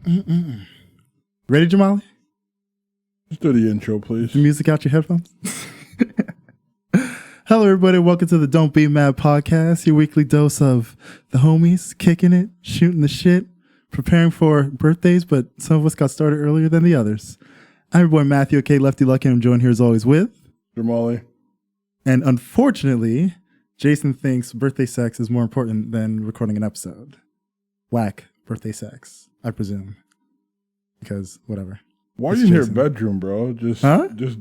Ready, Jamali? Just do the intro, please. The music out your headphones. Hello, everybody. Welcome to the Don't Be Mad podcast, your weekly dose of the homies, kicking it, shooting the shit, preparing for birthdays, but some of us got started earlier than the others. I'm your boy Matthew, okay, Lefty Lucky, and I'm joined here as always with Jamali. And unfortunately, Jason thinks birthday sex is more important than recording an episode. Whack birthday sex, I presume. Because whatever. Why are you in your bedroom, bro? Just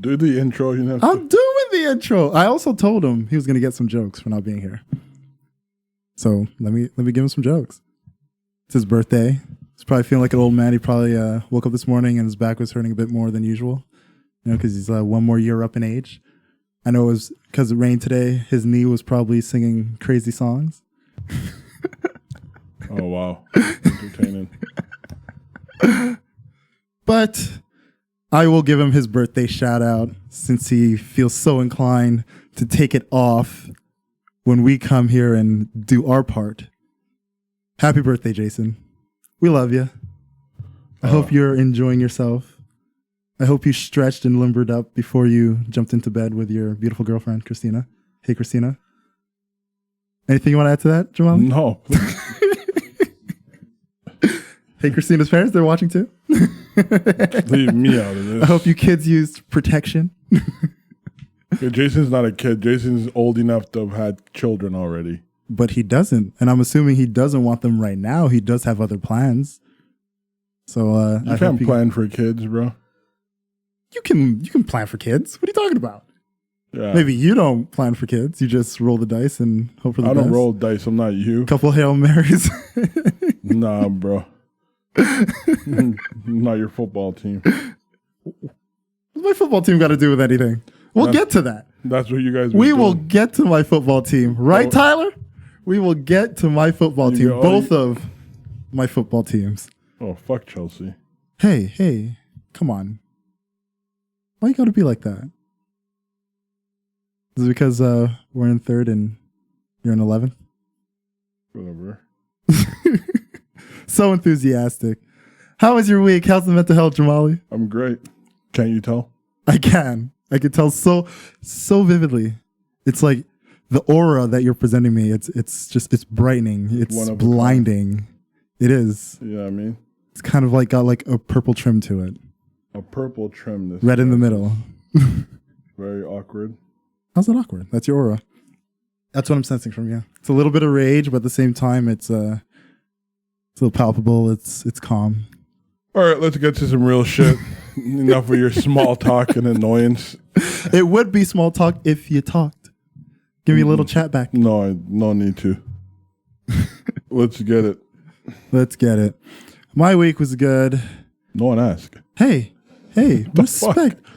do the intro. You know. I'm doing the intro. I also told him he was going to get some jokes for not being here. So let me give him some jokes. It's his birthday. He's probably feeling like an old man. He probably woke up this morning and his back was hurting a bit more than usual. You know, because he's one more year up in age. I know it was because it rained today. His knee was probably singing crazy songs. Oh, wow. Entertaining. But I will give him his birthday shout out since he feels so inclined to take it off when we come here and do our part. Happy birthday, Jason. We love you. I hope you're enjoying yourself. I hope you stretched and limbered up before you jumped into bed with your beautiful girlfriend, Christina. Hey, Christina. Anything you want to add to that, Jamal? No. Hey, Christina's parents, they're watching too. Leave me out of this. I hope you kids used protection. Okay, Jason's not a kid. Jason's old enough to have had children already. But he doesn't. And I'm assuming he doesn't want them right now. He does have other plans. So you can't plan for kids, bro. You can plan for kids. What are you talking about? Yeah. Maybe you don't plan for kids. You just roll the dice and hope for the best. I don't roll dice. I'm not you. Couple Hail Marys. Nah, bro. Not your football team. What's my football team got to do with anything? We'll get to that. That's what you guys will get to my football team. Right, Tyler? We will get to my football team. Both of my football teams. Oh, fuck Chelsea. Hey, come on. Why you got to be like that? Is it because we're in third and you're in 11th? Whatever. So enthusiastic. How was your week? How's the mental health, Jamali? I'm great. Can't you tell? I can tell so vividly. It's like the aura that you're presenting me. It's brightening. It's blinding. It is. Yeah, I mean, it's kind of like got like a purple trim to it. A purple trim. Red in the middle. Very awkward. How's that awkward? That's your aura. That's what I'm sensing from you. It's a little bit of rage, but at the same time, it's a little palpable. It's calm. All right, let's get to some real shit. Enough of your small talk and annoyance. It would be small talk if you talked. Give me a little chat back. No need to. Let's get it. Let's get it. My week was good. No one asked. Hey,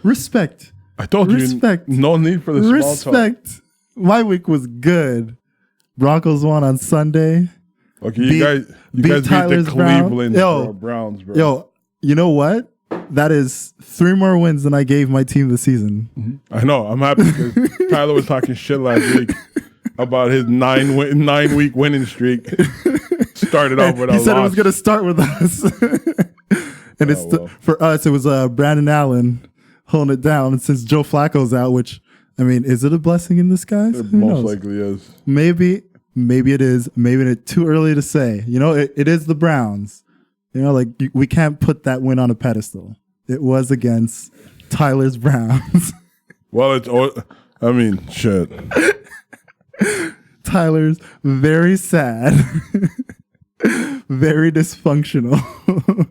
respect. I told you, no need for the small talk. My week was good. Broncos won on Sunday. Okay, you guys beat the Cleveland Browns, bro. Yo, you know what? That is 3 more wins than I gave my team this season. Mm-hmm. I know. I'm happy because Tyler was talking shit last week about his 9-week winning streak. Started off with a loss. He said it was going to start with us. And for us, it was Brandon Allen holding it down. And since Joe Flacco's out, which, I mean, is it a blessing in disguise? It most likely is. Maybe it is. Maybe it's too early to say. You know, it is the Browns. You know, like we can't put that win on a pedestal. It was against Tyler's Browns. Well, shit. Tyler's very sad, very dysfunctional.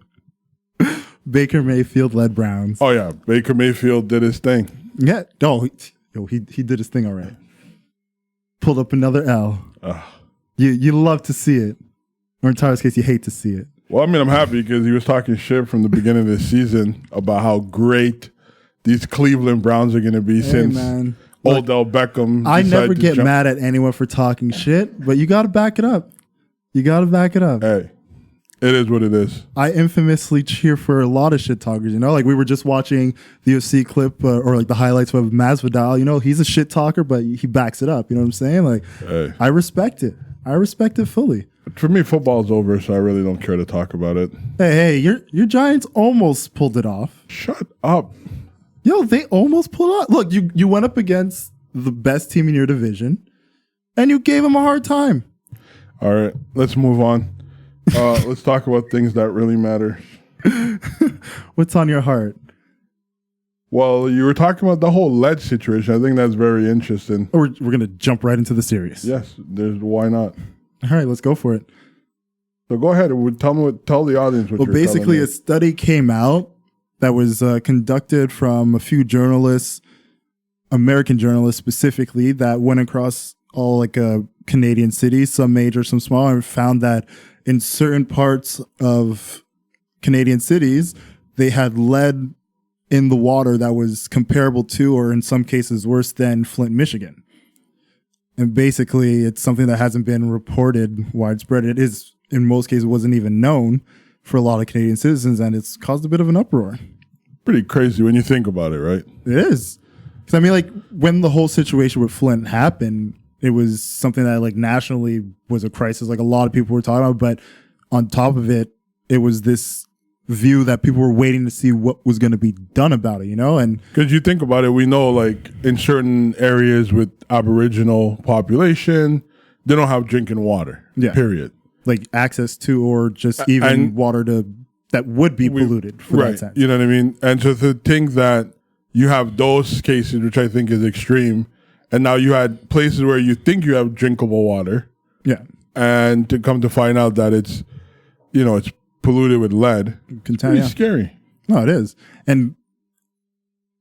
Baker Mayfield led Browns. Oh yeah, Baker Mayfield did his thing. Yeah. Oh, he did his thing all right. Pulled up another L. You love to see it, or in Tyler's case, you hate to see it. Well, I mean, I'm happy because he was talking shit from the beginning of the season about how great these Cleveland Browns are going to be since Odell Beckham. I never get mad at anyone for talking shit, but you got to back it up. Hey, it is what it is. I infamously cheer for a lot of shit talkers, you know? Like we were just watching the UFC clip or like the highlights of Masvidal. You know, he's a shit talker, but he backs it up. You know what I'm saying? Like, I respect it. I respect it fully. For me, football's over, so I really don't care to talk about it. Hey, your Giants almost pulled it off. Shut up. Yo, they almost pulled it off. Look, you went up against the best team in your division, and you gave them a hard time. All right, let's move on. Let's talk about things that really matter. What's on your heart? Well, you were talking about the whole lead situation. I think that's very interesting. We're going to jump right into the series. Yes, why not? All right, let's go for it. So go ahead. Tell the audience what you're basically, a study came out that was conducted from a few journalists, American journalists specifically, that went across all Canadian cities, some major, some small, and found that in certain parts of Canadian cities, they had lead in the water that was comparable to, or in some cases worse than, Flint, Michigan. And basically, it's something that hasn't been reported widespread. It is, in most cases, wasn't even known for a lot of Canadian citizens, and it's caused a bit of an uproar. Pretty crazy when you think about it, right? It is. Because, I mean, when the whole situation with Flint happened, it was something that, nationally was a crisis. A lot of people were talking about, but on top of it, it was this view that people were waiting to see what was going to be done about it, And because you think about it, we know in certain areas with Aboriginal population, they don't have drinking water. Yeah. Period. Access to, or just even water that would be polluted for that sense. You know what I mean? And so to think that you have those cases, which I think is extreme, and now you had places where you think you have drinkable water. Yeah. And to come to find out that it's polluted with lead. Pretty scary. No, it is. And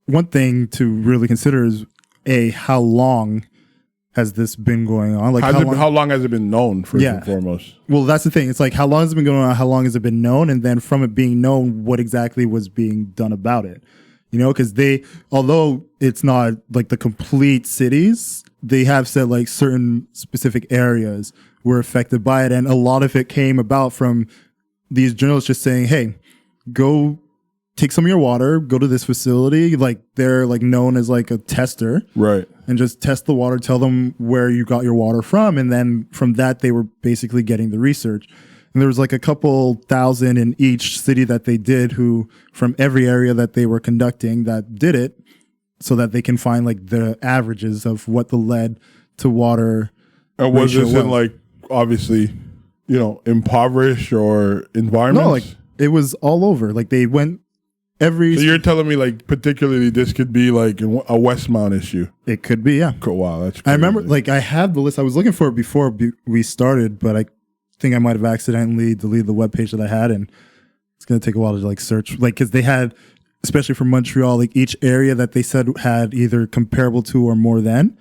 one thing to really consider is how long has this been going on? How long has it been known, first and foremost? Well, that's the thing. It's how long has it been going on? How long has it been known? And then from it being known, what exactly was being done about it? Because although it's not the complete cities, they have said certain specific areas were affected by it. And a lot of it came about from these journalists just saying, hey, go take some of your water, go to this facility. They're known as a tester. Right. And just test the water, tell them where you got your water from. And then from that, they were basically getting the research. And there was a couple thousand in each city that they did, who from every area that they were conducting that did it, so that they can find the averages of what the lead to water. And was this in obviously, impoverished or environments? No, it was all over. They went every. So you're telling me particularly this could be a Westmount issue? It could be, yeah. Cool. Wow, that's crazy. I remember I had the list. I was looking for it before we started, but I think I might have accidentally deleted the webpage that I had, and it's going to take a while to search. Because they had, especially for Montreal, each area that they said had either comparable to or more than.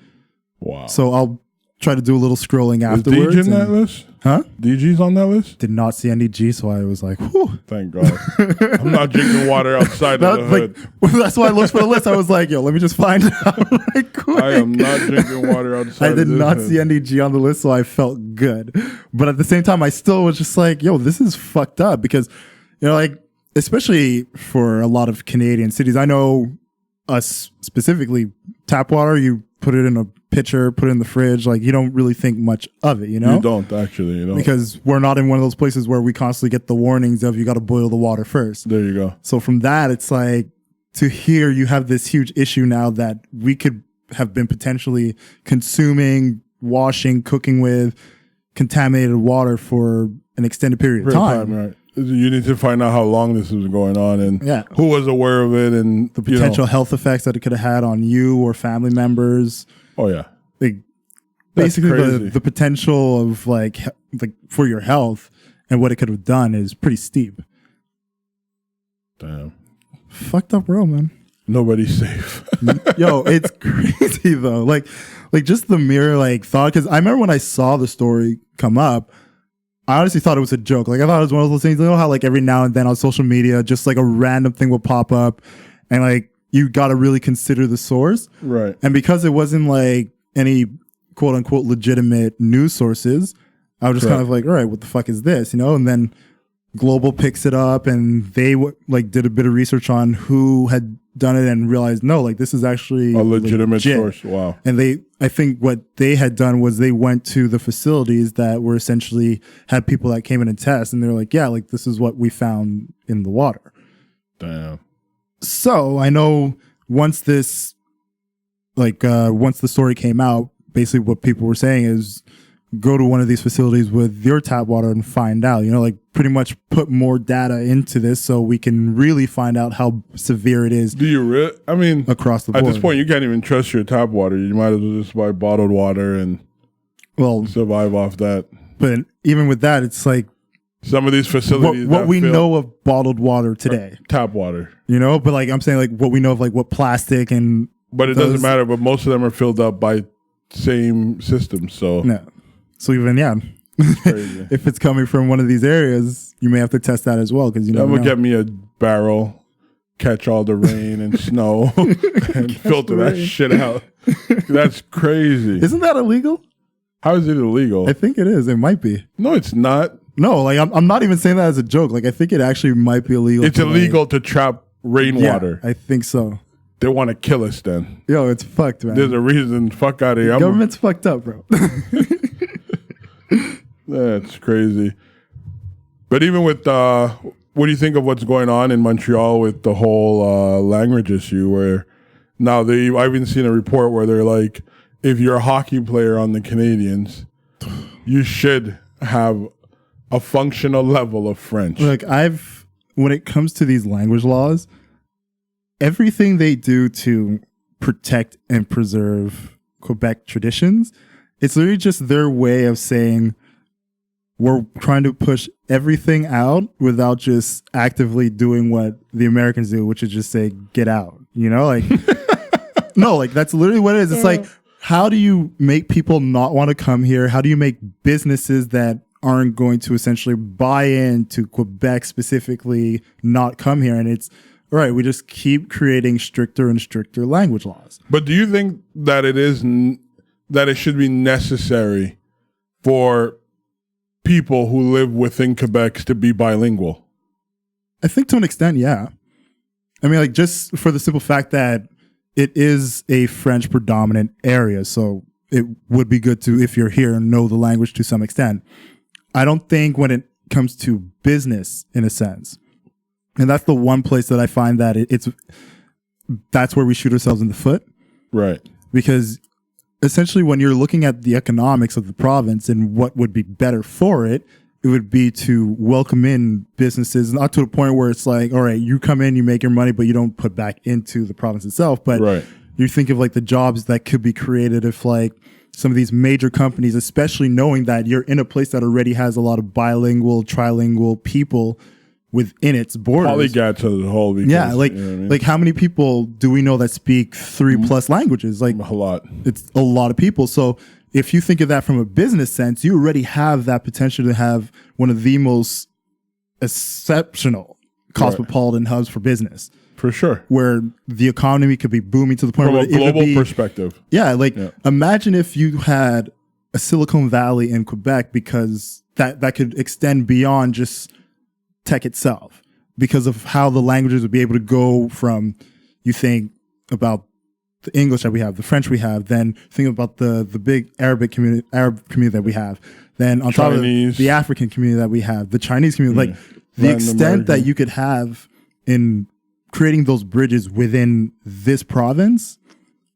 Wow. So I'll try to do a little scrolling afterwards. Is DG in that list? Huh? DG's on that list? Did not see any G, so I was like, whew. Thank God. I'm not drinking water outside of the hood. That's why I looked for the list. I was like, yo, let me just find out quick. I am not drinking water outside of the hood. I did not see any G on the list, so I felt good. But at the same time, I still was just like, yo, this is fucked up. Because, especially for a lot of Canadian cities, I know us specifically, tap water, you put it in a pitcher, put it in the fridge, you don't really think much of it, You don't actually, because we're not in one of those places where we constantly get the warnings of you got to boil the water first. There you go. So from that, it's to hear you have this huge issue now that we could have been potentially consuming, washing, cooking with contaminated water for an extended period of time. Right. You need to find out how long this was going on and who was aware of it and the potential health effects that it could have had on you or family members. Oh yeah. Basically the potential of for your health and what it could have done is pretty steep. Damn. Fucked up world, man. Nobody's safe. Yo, it's crazy though. Just the mere thought, because I remember when I saw the story come up, I honestly thought it was a joke. I thought it was one of those things, how every now and then on social media, just a random thing will pop up and you got to really consider the source. Right. And because it wasn't any quote unquote legitimate news sources, I was just kind of all right, what the fuck is this? And then Global picks it up and they did a bit of research on who had done it and realized, no, like this is actually a legitimate legit. source. Wow. And I think what they had done was they went to the facilities that were essentially had people that came in and test, and they're like, yeah, like this is what we found in the water. Damn. So I know once this, once the story came out, basically what people were saying is go to one of these facilities with your tap water and find out, like pretty much put more data into this so we can really find out how severe it is. Do you really? I mean, across the board. At this point, you can't even trust your tap water. You might as well just buy bottled water and survive off that. But even with that, it's like some of these facilities. What we know of bottled water today. Tap water. But like I'm saying, like what we know of like what plastic and. But it doesn't matter. But most of them are filled up by same systems. So. No. So even if it's coming from one of these areas, you may have to test that as well because I'm gonna get me a barrel, catch all the rain and snow, and filter that shit out. That's crazy. Isn't that illegal? How is it illegal? I think it is. It might be. No, it's not. No, like I'm not even saying that as a joke. Like I think it actually might be illegal. It's illegal to trap rainwater. Yeah, I think so. They want to kill us then. Yo, it's fucked, man. There's a reason. Fuck out of here. Government's fucked up, bro. That's crazy. But even with, what do you think of what's going on in Montreal with the whole language issue where now I've even seen a report where they're like, if you're a hockey player on the Canadians, you should have a functional level of French. Look, when it comes to these language laws, everything they do to protect and preserve Quebec traditions, it's literally just their way of saying we're trying to push everything out without just actively doing what the Americans do, which is just say, get out, like, no, like that's literally what it is. It's like, how do you make people not want to come here? How do you make businesses that aren't going to essentially buy into Quebec specifically not come here? And it's, all right, we just keep creating stricter and stricter language laws. But do you think that that it should be necessary for people who live within Quebec to be bilingual? I think to an extent, yeah. I mean, like just for the simple fact that it is a French predominant area, so it would be good to, if you're here, know the language to some extent. I don't think when it comes to business, in a sense, and that's the one place that I find that that's where we shoot ourselves in the foot. Right. Because essentially when you're looking at the economics of the province and what would be better for it, it would be to welcome in businesses, not to a point where it's like, all right, you come in, you make your money, but you don't put back into the province itself. But you think of like the jobs that could be created if like some of these major companies, especially knowing that you're in a place that already has a lot of bilingual, trilingual people within its borders. Polyglot to the whole. Because, yeah, like, like how many people do we know that speak 3+ languages? Like a lot. It's a lot of people. So if you think of that from a business sense, you already have that potential to have one of the most exceptional cosmopolitan hubs for business. For sure. Where the economy could be booming to the point from where a global perspective. Yeah, imagine if you had a Silicon Valley in Quebec, because that could extend beyond just tech itself, because of how the languages would be able to go from, you think about the English that we have, the French we have, then think about the big Arab community that we have, then on top of the African community that we have, the Chinese community, like the extent that you could have in creating those bridges within this province.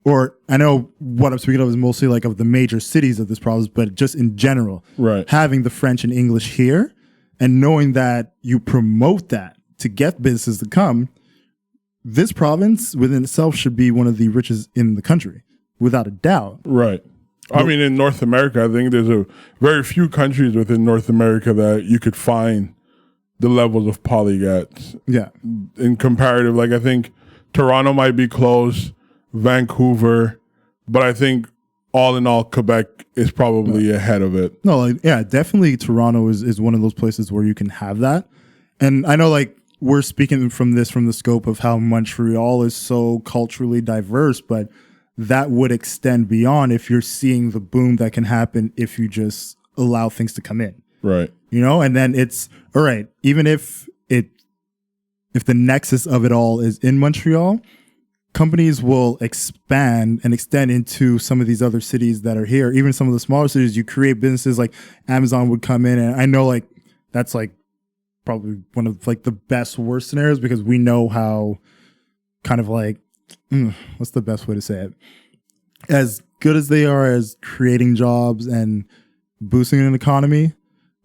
Or I know what I'm speaking of is mostly like of the major cities of this province, but just in general, having the French and English here and knowing that you promote that to get businesses to come, this province within itself should be one of the richest in the country, without a doubt. Right. I mean, in North America, I think there's a very few countries within North America that you could find the levels of polyglots. Yeah. In comparative, like I think Toronto might be close, Vancouver, but I think all in all, Quebec is probably ahead of it. No, like, yeah, definitely Toronto is one of those places where you can have that. And I know like we're speaking from the scope of how Montreal is so culturally diverse, but that would extend beyond if you're seeing the boom that can happen if you just allow things to come in. Right. You know, and then it's all right, even if the nexus of it all is in Montreal, companies will expand and extend into some of these other cities that are here, even some of the smaller cities. You create businesses like Amazon would come in, and I know like that's like probably one of like the best worst scenarios because we know how kind of like what's the best way to say it? As good as they are as creating jobs and boosting an economy,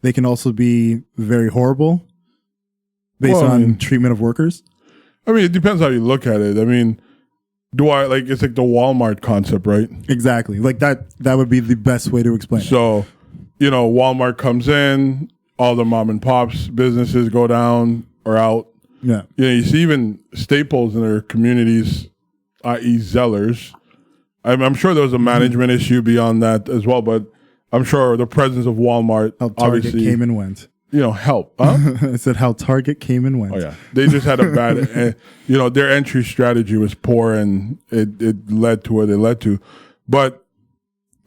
they can also be very horrible based on treatment of workers. I mean, it depends how you look at it. I mean, it's like the Walmart concept, right? Exactly. Like that would be the best way to explain it. So, Walmart comes in, all the mom and pops businesses go down or out. Yeah. You see even staples in their communities, i.e. Zellers. I'm sure there was a management issue beyond that as well, but I'm sure the presence of Walmart how Target came and went. Help. Huh? I said how Target came and went. Oh yeah, they just had a bad. Their entry strategy was poor, and it led to what it led to. But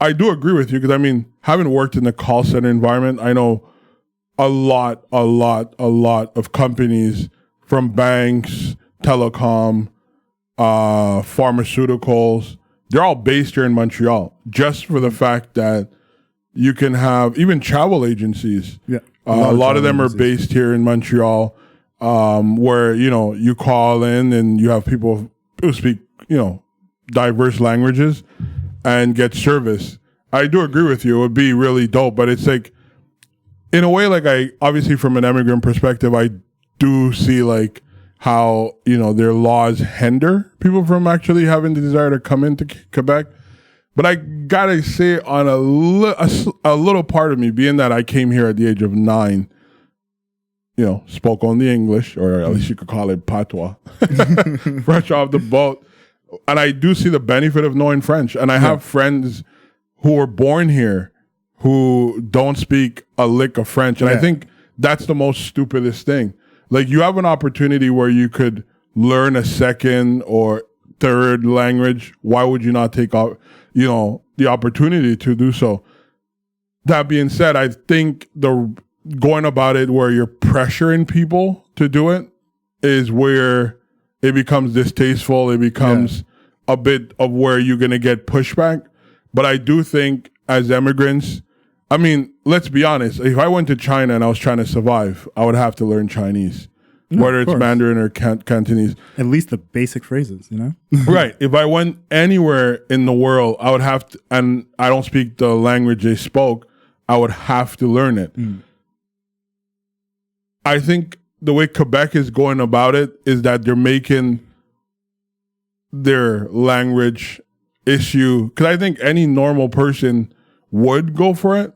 I do agree with you because I mean, having worked in the call center environment, I know a lot of companies from banks, telecom, pharmaceuticals. They're all based here in Montreal, just for the fact that you can have even travel agencies. Yeah. A lot of them are based here in Montreal, where, you call in and you have people who speak, diverse languages and get service. I do agree with you. It would be really dope, but it's like, in a way, like obviously from an immigrant perspective, I do see like how, their laws hinder people from actually having the desire to come into Quebec. But I gotta say, on a little part of me, being that I came here at the age of 9, spoke only English, or at least you could call it patois, fresh off the boat. And I do see the benefit of knowing French. And I have friends who were born here who don't speak a lick of French. And I think that's the most stupidest thing. Like, you have an opportunity where you could learn a second or third language. Why would you not take the opportunity to do so? That being said, I think going about it where you're pressuring people to do it is where it becomes distasteful. It becomes a bit of where you're going to get pushback. But I do think as immigrants, I mean, let's be honest. If I went to China and I was trying to survive, I would have to learn Chinese. Whether it's Mandarin or Cantonese. At least the basic phrases, Right. If I went anywhere in the world, I would have to, and I don't speak the language they spoke, I would have to learn it. I think the way Quebec is going about it is that they're making their language issue, because I think any normal person would go for it.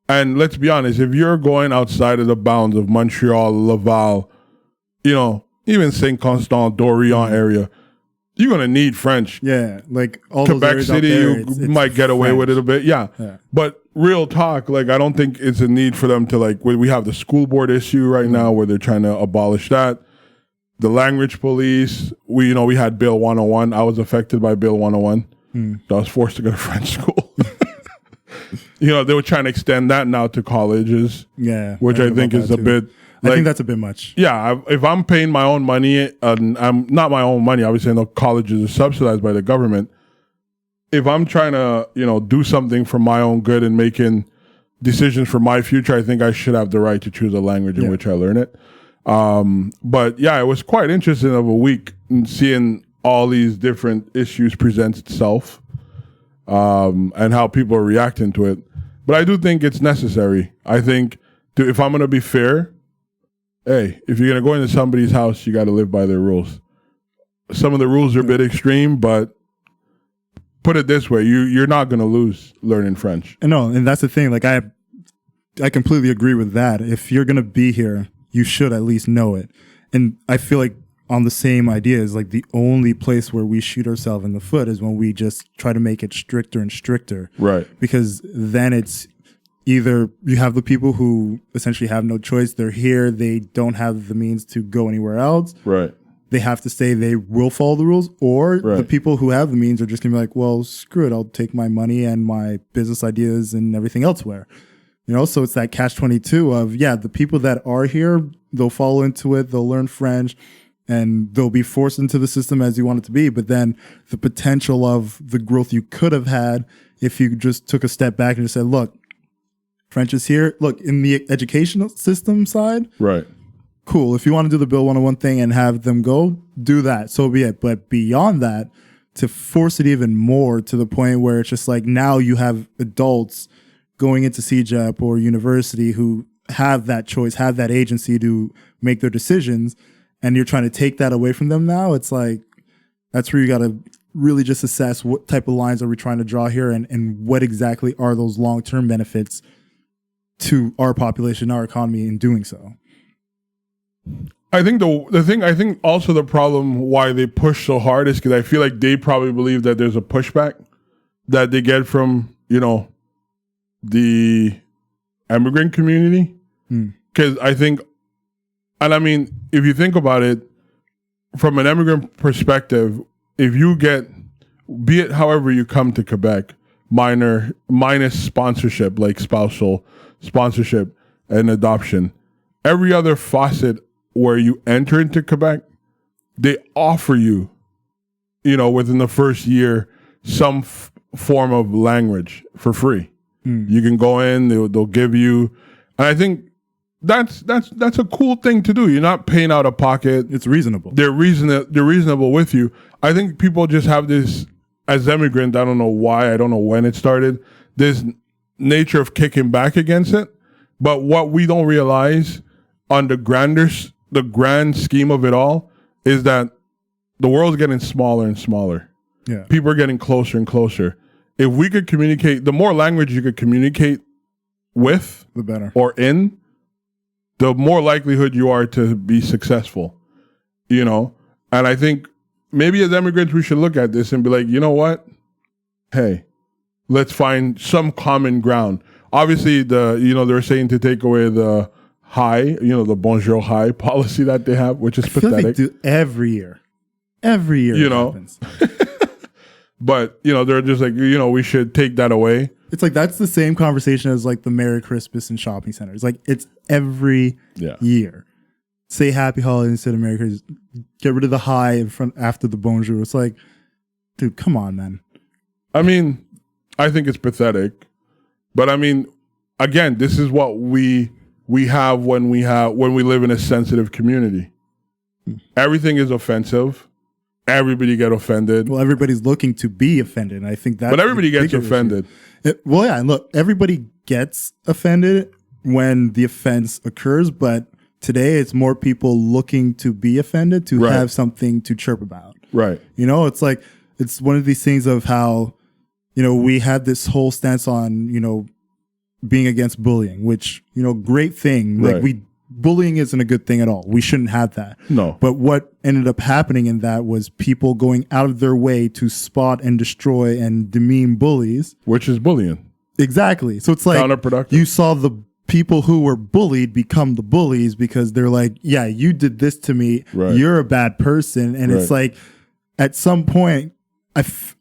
And let's be honest, if you're going outside of the bounds of Montreal, Laval, even Saint Constant, Dorion area, you're going to need French. Yeah, like all Quebec those City, there, you might get away with it a bit. Yeah. But real talk, like, I don't think it's a need for them to, like, we have the school board issue right now where they're trying to abolish that. The language police, we had Bill 101. I was affected by Bill 101. I was forced to go to French school. They were trying to extend that now to colleges. Yeah. Which I think is a bit... I think that's a bit much. Yeah, if I'm paying my own money, and I'm not my own money, obviously I know colleges are subsidized by the government. If I'm trying to, do something for my own good and making decisions for my future, I think I should have the right to choose a language in which I learn it. But yeah, it was quite interesting of a week in seeing all these different issues present itself, and how people are reacting to it. But I do think it's necessary. I think if I'm going to be fair, hey, if you're going to go into somebody's house, you got to live by their rules. Some of the rules are a bit extreme, but put it this way, you're not going to lose learning French. No, and that's the thing. Like, I completely agree with that. If you're going to be here, you should at least know it. And I feel like on the same idea is like the only place where we shoot ourselves in the foot is when we just try to make it stricter and stricter. Right. Because then it's either you have the people who essentially have no choice. They're here. They don't have the means to go anywhere else. Right. They have to stay. They will follow the rules. Or the people who have the means are just going to be like, well, screw it. I'll take my money and my business ideas and everything elsewhere. So it's that catch-22 of, the people that are here, they'll fall into it. They'll learn French. and they'll be forced into the system as you want it to be. But then the potential of the growth you could have had if you just took a step back and just said, look, French is here. Look, in the educational system side, Right. cool. If you want to do the Bill 101 thing and have them go, do that. So be it. But beyond that, to force it even more to the point where it's just like now you have adults going into CEGEP or university who have that choice, have that agency to make their decisions, and you're trying to take that away from them now. It's like, that's where you got to really just assess what type of lines are we trying to draw here, and what exactly are those long-term benefits to our population, our economy in doing so. I think I think also the problem why they push so hard is because I feel like they probably believe that there's a pushback that they get from, the immigrant community. Because I think, and I mean, if you think about it, from an immigrant perspective, if you get, be it however you come to Quebec, minus sponsorship, like spousal sponsorship and adoption, every other facet where you enter into Quebec, they offer you, within the first year, some form of language for free. You can go in, they'll give you, and I think that's a cool thing to do. You're not paying out of pocket. It's reasonable. They're reasonable with you. I think people just have this, as immigrant, I don't know why, I don't know when it started, this nature of kicking back against it. But what we don't realize on the grand scheme of it all is that the world's getting smaller and smaller. Yeah. People are getting closer and closer. If we could communicate, the more language you could communicate with, The better. or in, the more likelihood you are to be successful. And I think maybe as immigrants we should look at this and be like, you know what? Hey, let's find some common ground. Obviously, they're saying to take away the the bonjour hi policy that they have, which is pathetic. Like they do every year. Every year it happens. But, they're just like, we should take that away. It's like that's the same conversation as like the Merry Christmas in shopping centers. Like it's every year. Say Happy Holidays instead of Merry Christmas. Get rid of the hi in front after the bonjour. It's like, dude, come on, man. I mean, I think it's pathetic. But I mean, again, this is what we have when we live in a sensitive community. Everything is offensive. Everybody get offended. Well, everybody's looking to be offended. And I think that's but everybody gets offended. And look, everybody gets offended when the offense occurs, but today it's more people looking to be offended to have something to chirp about. Right. It's like, it's one of these things of how, we had this whole stance on, being against bullying, which, great thing. Right. Like bullying isn't a good thing at all. We shouldn't have that. No. But what ended up happening in that was people going out of their way to spot and destroy and demean bullies. Which is bullying. Exactly. So it's like counterproductive. You saw the people who were bullied become the bullies because they're like, yeah, you did this to me. Right. You're a bad person. And it's like, at some point,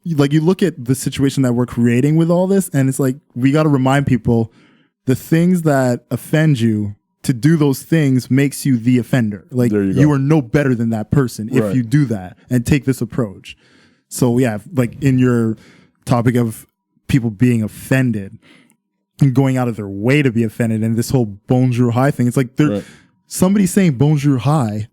you look at the situation that we're creating with all this, and it's like, we got to remind people the things that offend you, to do those things makes you the offender. Like you are no better than that person if you do that and take this approach. So yeah, like in your topic of people being offended and going out of their way to be offended, and this whole bonjour hi thing, it's like somebody saying bonjour hi,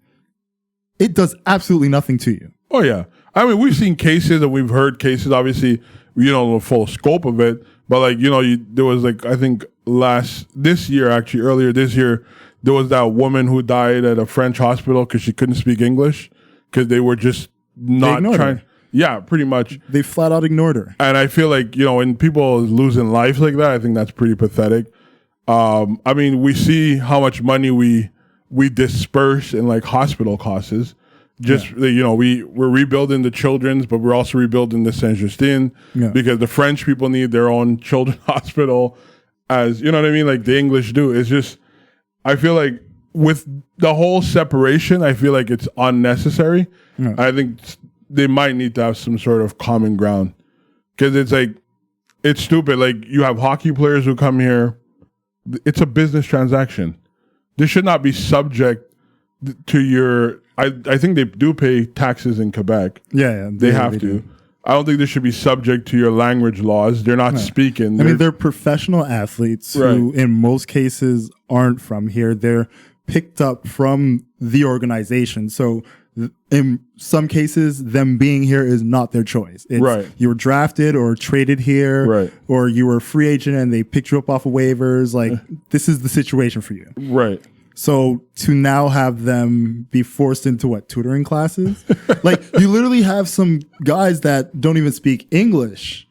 it does absolutely nothing to you. Oh yeah. I mean, we've seen cases and we've heard cases, obviously, the full scope of it. But like, there was like, I think earlier this year, there was that woman who died at a French hospital because she couldn't speak English because they were just not trying. Yeah, pretty much. They flat out ignored her. And I feel like, when people losing lives like that, I think that's pretty pathetic. I mean, we see how much money we disperse in like hospital costs. We're rebuilding the children's, but we're also rebuilding the Saint Justine because the French people need their own children's hospital, as you know what I mean, like the English do. It's just, I feel like with the whole separation, I feel like it's unnecessary. Yeah. I think they might need to have some sort of common ground because it's like, it's stupid. Like you have hockey players who come here. It's a business transaction. This should not be subject to your I think they do pay taxes in Quebec. Yeah, They have to. do. I don't think they should be subject to your language laws. They're not speaking. I mean, they're professional athletes who, in most cases, aren't from here. They're picked up from the organization. So in some cases, them being here is not their choice. It's you were drafted or traded here, or you were a free agent and they picked you up off of waivers. Like, this is the situation for you. Right. So to now have them be forced into tutoring classes? Like, you literally have some guys that don't even speak English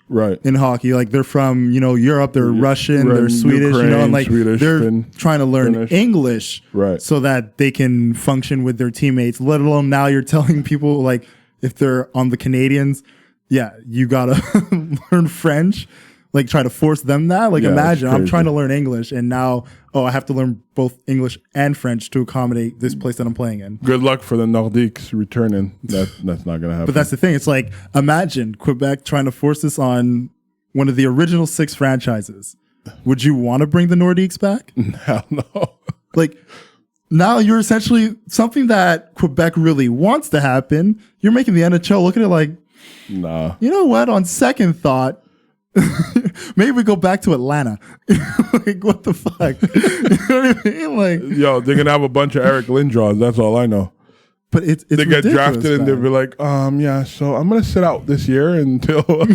in hockey. Like, they're from, Europe, they're Russian, they're Swedish, Ukraine, and like Swedish, they're trying to learn Finnish. English so that they can function with their teammates, let alone now you're telling people, like, if they're on the Canadians, you got to learn French. Like, try to force them that. Like, imagine I'm trying to learn English and now, I have to learn both English and French to accommodate this place that I'm playing in. Good luck for the Nordiques returning. That's not going to happen. But that's the thing. It's like, imagine Quebec trying to force this on one of the original 6 franchises. Would you want to bring the Nordiques back? Hell no. Like, now you're essentially something that Quebec really wants to happen. You're making the NHL look at it like, nah. You know what? On second thought, maybe we go back to Atlanta. Like, what the fuck? You know what I mean? Like, yo, they're gonna have a bunch of Eric Lindros. That's all I know. But it's they get drafted man. and they'll be like, so I'm gonna sit out this year until. But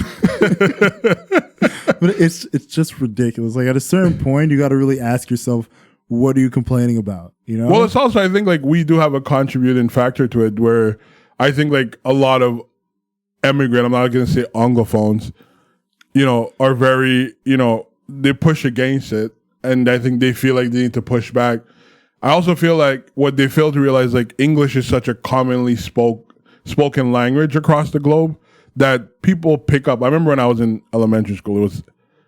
it's just ridiculous. Like, at a certain point, you got to really ask yourself, what are you complaining about? Well, it's also, I think, like, we do have a contributing factor to it, where I think, like, a lot of immigrant, I'm not gonna say Anglophones, are very, they push against it. And I think they feel like they need to push back. I also feel like what they fail to realize, like, English is such a commonly spoken language across the globe that people pick up. I remember when I was in elementary school, it was,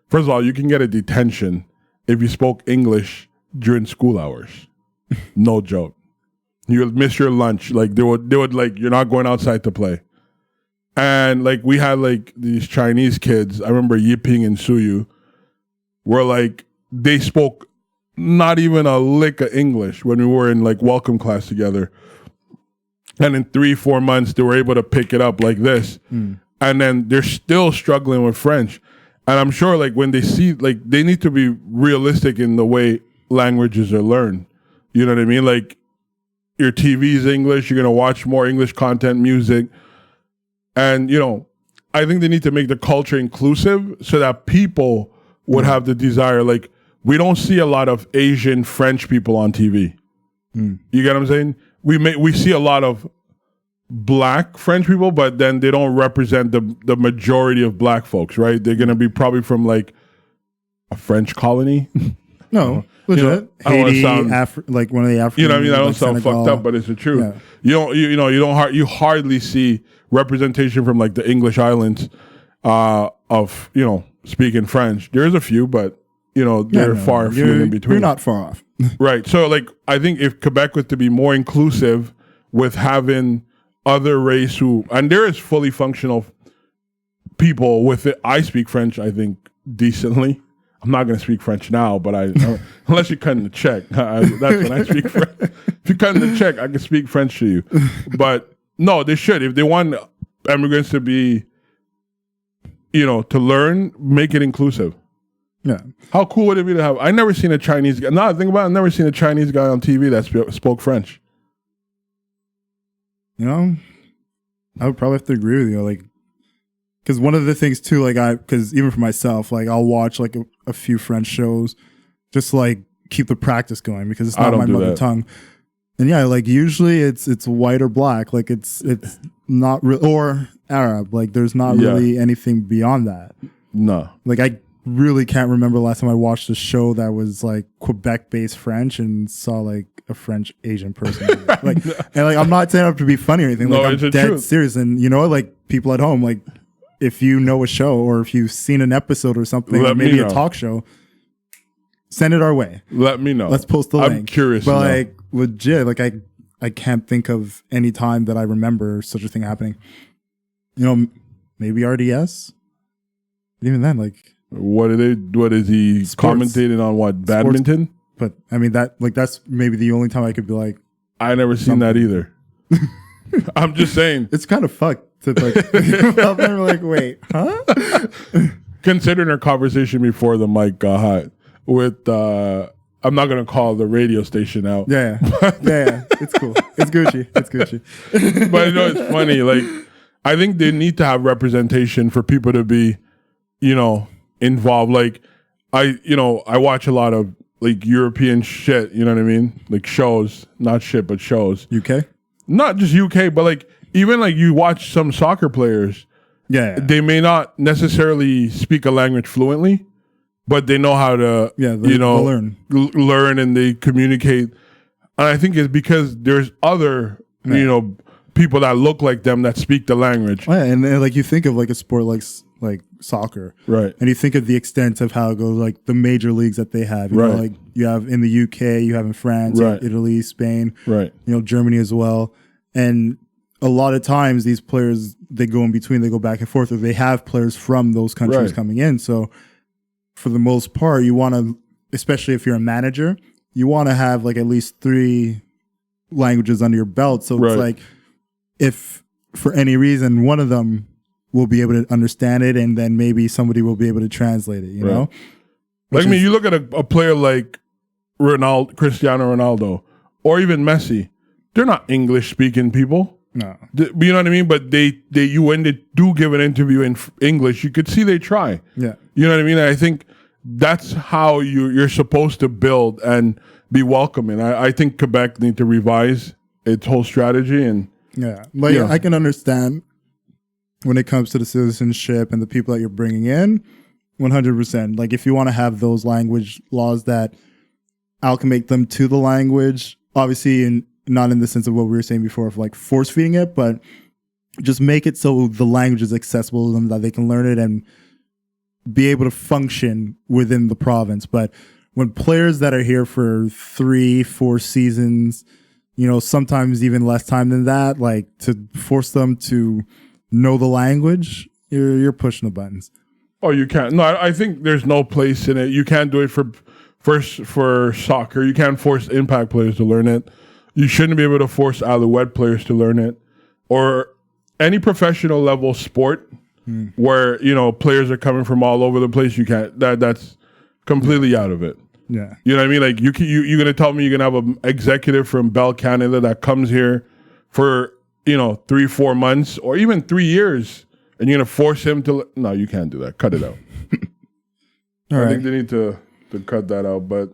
first of all, you can get a detention if you spoke English during school hours. No joke. You would miss your lunch. Like, they would like, you're not going outside to play. And like, we had like these Chinese kids, I remember Yiping and Suyu, were like, they spoke not even a lick of English when we were in like welcome class together. And in 3-4 months, they were able to pick it up like this. And then they're still struggling with French. And I'm sure like when they see, like, they need to be realistic in the way languages are learned. You know what I mean? Like, your TV is English, you're going to watch more English content, music. And, I think they need to make the culture inclusive so that people would have the desire. Like, we don't see a lot of Asian French people on TV. You get what I'm saying? We see a lot of black French people, but then they don't represent the majority of black folks, right? They're going to be probably from like a French colony. No, legit. Haiti, like one of the African. You know what I mean? I don't like sound Senegal. fucked up, but it's the truth. Yeah. You hardly see representation from like the English islands of speaking French. There's a few, but they're far few in between. You're not far off. Right. So like, I think if Quebec was to be more inclusive with having other race and there is fully functional people with it. I speak French, I think, decently. I'm not going to speak French now, but unless you're cutting the check, that's when I speak French. If you're cutting the check, I can speak French to you. But no, they should. If they want immigrants to be, to learn, make it inclusive. Yeah. How cool would it be to have? I never seen a Chinese guy. No, think about it. I've never seen a Chinese guy on TV that spoke French. I would probably have to agree with you. Like, because one of the things too, like because even for myself, like I'll watch like a few French shows, just to, like, keep the practice going because it's not my mother tongue. And yeah, like usually it's white or black, like it's not real, or Arab. Like there's not really anything beyond that. No, like I really can't remember the last time I watched a show that was like Quebec-based French and saw like a French Asian person. Like, and like I'm not saying it to be funny or anything. Like, I'm dead serious. And like people at home, like, if you know a show or if you've seen an episode or something, or maybe a talk show, send it our way. Let me know. Let's post the link. I'm curious. But like legit, like I can't think of any time that I remember such a thing happening. Maybe RDS. But even then, like, what is he commentating on? What, badminton? But I mean that's maybe the only time I could be like, I never seen that either. I'm just saying. It's kind of fucked to like think about that. We're like, wait, huh? Considering our conversation before the mic got hot with, I'm not going to call the radio station out. Yeah. It's cool. It's Gucci. It's Gucci. But it's funny. Like, I think they need to have representation for people to be, involved. Like, I watch a lot of like European shit, you know what I mean? Like shows, not shit, but shows. UK? Not just UK, but like even like you watch some soccer players. Yeah. They may not necessarily speak a language fluently, but they know how to, they'll learn. Learn and they communicate. And I think it's because there's other, people that look like them that speak the language. Oh, yeah, and like you think of like a sport like soccer, right? And you think of the extent of how it goes, like the major leagues that they have. You know, like you have in the UK, you have in France, right. Italy, Spain, right? Germany as well. And a lot of times these players, they go in between, they go back and forth, or they have players from those countries coming in. So for the most part, you want to, especially if you're a manager, you want to have like at least 3 languages under your belt. So it's like, if for any reason one of them will be able to understand it, and then maybe somebody will be able to translate it, you know? Like, you look at a player like Cristiano Ronaldo, or even Messi, they're not English-speaking people. No. You know what I mean? But when they do give an interview in English, you could see they try. Yeah. You know what I mean? I think that's how you're supposed to build and be welcoming. I think Quebec need to revise its whole strategy. And like I can understand when it comes to the citizenship and the people that you're bringing in, 100%. Like if you want to have those language laws that acclimate them to the language, obviously not in the sense of what we were saying before of like force feeding it, but just make it so the language is accessible to them, that they can learn it and be able to function within the province. But when players that are here for 3-4 seasons, sometimes even less time than that, like to force them to know the language, you're pushing the buttons. Oh, you can't. No, I think there's no place in it. You can't do it for soccer. You can't force Impact players to learn it. You shouldn't be able to force Alouette players to learn it, or any professional level sport where players are coming from all over the place. You can't. That's completely out of it. Yeah, you know what I mean. Like you're gonna tell me you're gonna have an executive from Bell Canada that comes here for 3-4 months or even 3 years, and you're gonna force him to? No, you can't do that. Cut it out. I think they need to cut that out. But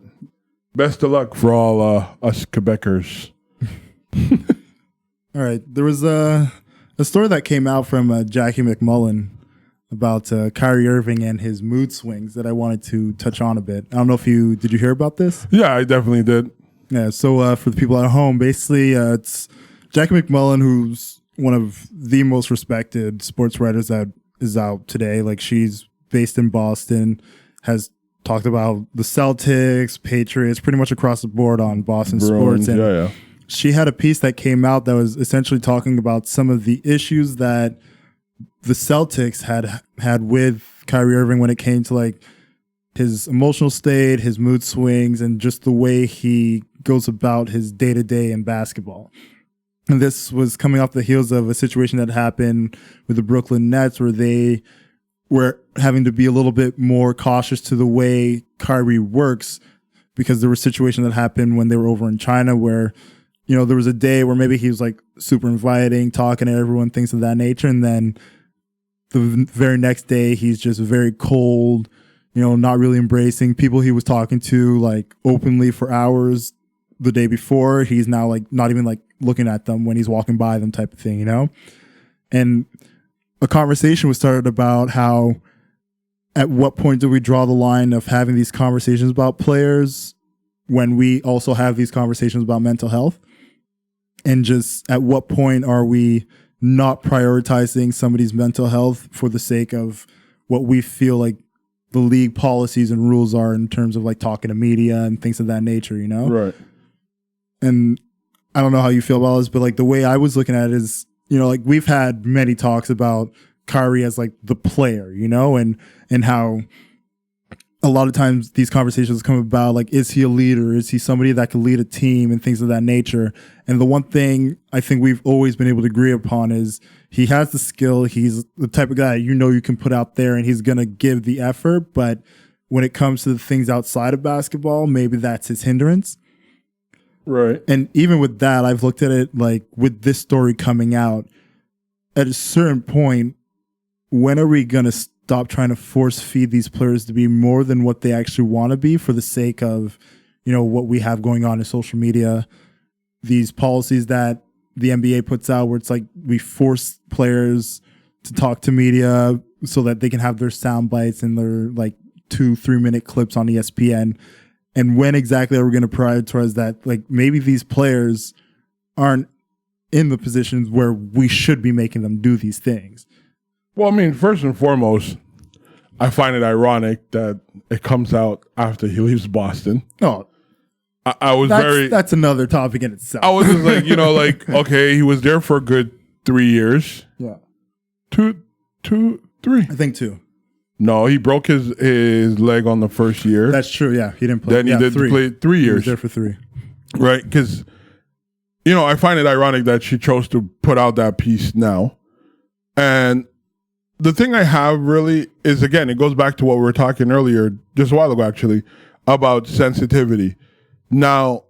best of luck for all us Quebecers. All right, there was a story that came out from Jackie McMullen about Kyrie Irving and his mood swings that I wanted to touch on a bit. I don't know if did you hear about this? Yeah, I definitely did. Yeah, so for the people at home, basically it's Jackie McMullen, who's one of the most respected sports writers that is out today. Like, she's based in Boston, has talked about the Celtics, Patriots, pretty much across the board on Boston sports. And she had a piece that came out that was essentially talking about some of the issues that the Celtics had with Kyrie Irving when it came to like his emotional state, his mood swings, and just the way he goes about his day-to-day in basketball. And this was coming off the heels of a situation that happened with the Brooklyn Nets, where they were having to be a little bit more cautious to the way Kyrie works, because there were situations that happened when they were over in China where, there was a day where maybe he was like super inviting, talking to everyone, things of that nature. And then the very next day, he's just very cold, not really embracing people he was talking to like openly for hours the day before. He's now like not even like looking at them when he's walking by them, type of thing, And a conversation was started about how, at what point do we draw the line of having these conversations about players when we also have these conversations about mental health? And just at what point are we not prioritizing somebody's mental health for the sake of what we feel like the league policies and rules are in terms of like talking to media and things of that nature, Right. And I don't know how you feel about this, but like the way I was looking at it is, like we've had many talks about Kyrie as like the player, and how a lot of times these conversations come about like, is he a leader? Is he somebody that can lead a team and things of that nature? And the one thing I think we've always been able to agree upon is he has the skill. He's the type of guy you can put out there and he's going to give the effort. But when it comes to the things outside of basketball, maybe that's his hindrance. Right. And even with that, I've looked at it like with this story coming out, at a certain point, when are we going to stop trying to force feed these players to be more than what they actually want to be for the sake of, what we have going on in social media, these policies that the NBA puts out where it's like we force players to talk to media so that they can have their sound bites and their like 2-3 minute clips on ESPN. And when exactly are we going to prioritize that? Like maybe these players aren't in the positions where we should be making them do these things. Well, I mean, first and foremost, I find it ironic that it comes out after he leaves Boston. Oh, I was that's another topic in itself. I was just like, okay, he was there for a good 3 years. Yeah. 3. I think 2. No, he broke his leg on the first year. That's true, yeah. He didn't play. Then he did 3. play 3 years. He was there for 3. Right, because, I find it ironic that she chose to put out that piece now. And the thing I have really is, again, it goes back to what we were talking earlier, just a while ago actually, about sensitivity. Now,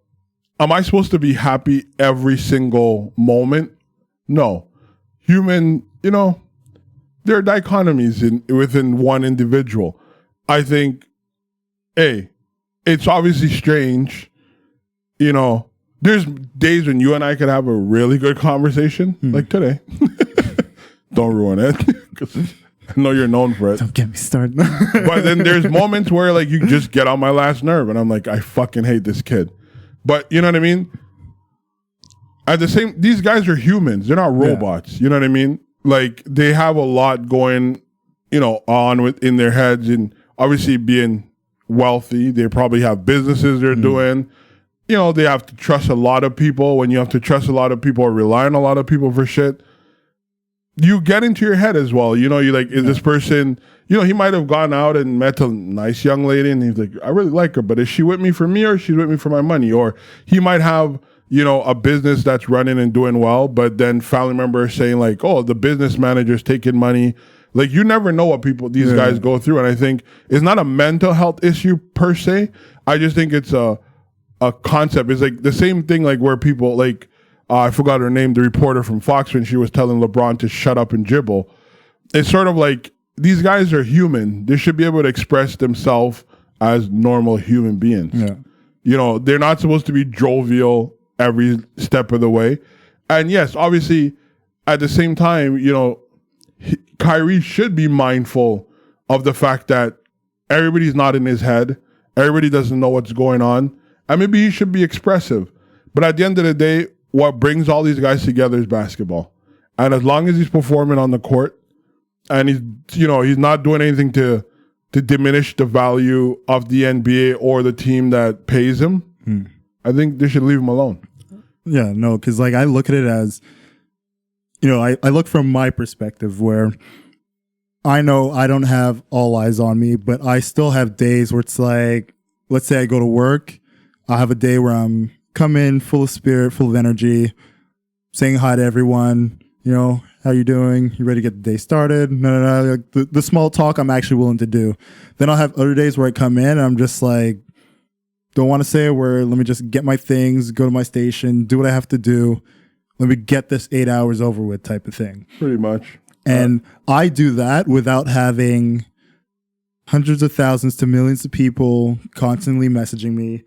am I supposed to be happy every single moment? No. Human, there are dichotomies within one individual. I think, it's obviously strange. There's days when you and I could have a really good conversation, like today. Don't ruin it, because I know you're known for it. Don't get me started. But then there's moments where like you just get on my last nerve, and I'm like, I fucking hate this kid. But you know what I mean? These guys are humans. They're not robots. Yeah. You know what I mean? Like they have a lot going, on in their heads, and obviously being wealthy, they probably have businesses they're doing. They have to trust a lot of people. When you have to trust a lot of people or rely on a lot of people for shit, you get into your head as well. You're like, is this person, he might have gone out and met a nice young lady and he's like, I really like her, but is she with me for me or is she with me for my money? Or he might have, a business that's running and doing well, but then family members saying like, oh, the business manager's taking money. Like you never know what these guys go through. And I think it's not a mental health issue per se. I just think it's a concept. It's like the same thing like where people like, I forgot her name, the reporter from Fox, when she was telling LeBron to shut up and dribble. It's sort of like, these guys are human. They should be able to express themselves as normal human beings. Yeah. They're not supposed to be jovial every step of the way. And yes, obviously, at the same time, Kyrie should be mindful of the fact that everybody's not in his head. Everybody doesn't know what's going on. And maybe he should be expressive. But at the end of the day, what brings all these guys together is basketball. And as long as he's performing on the court and he's not doing anything to diminish the value of the NBA or the team that pays him, I think they should leave him alone. Yeah, no, because like I look at it as, I look from my perspective where I know I don't have all eyes on me, but I still have days where it's like, let's say I go to work, I have a day where I'm come in full of spirit, full of energy, saying hi to everyone, how you doing? You ready to get the day started? No. Like the small talk I'm actually willing to do. Then I'll have other days where I come in and I'm just like, don't want to say a word. Let me just get my things, go to my station, do what I have to do. Let me get this 8 hours over with type of thing. Pretty much. And I do that without having hundreds of thousands to millions of people constantly messaging me,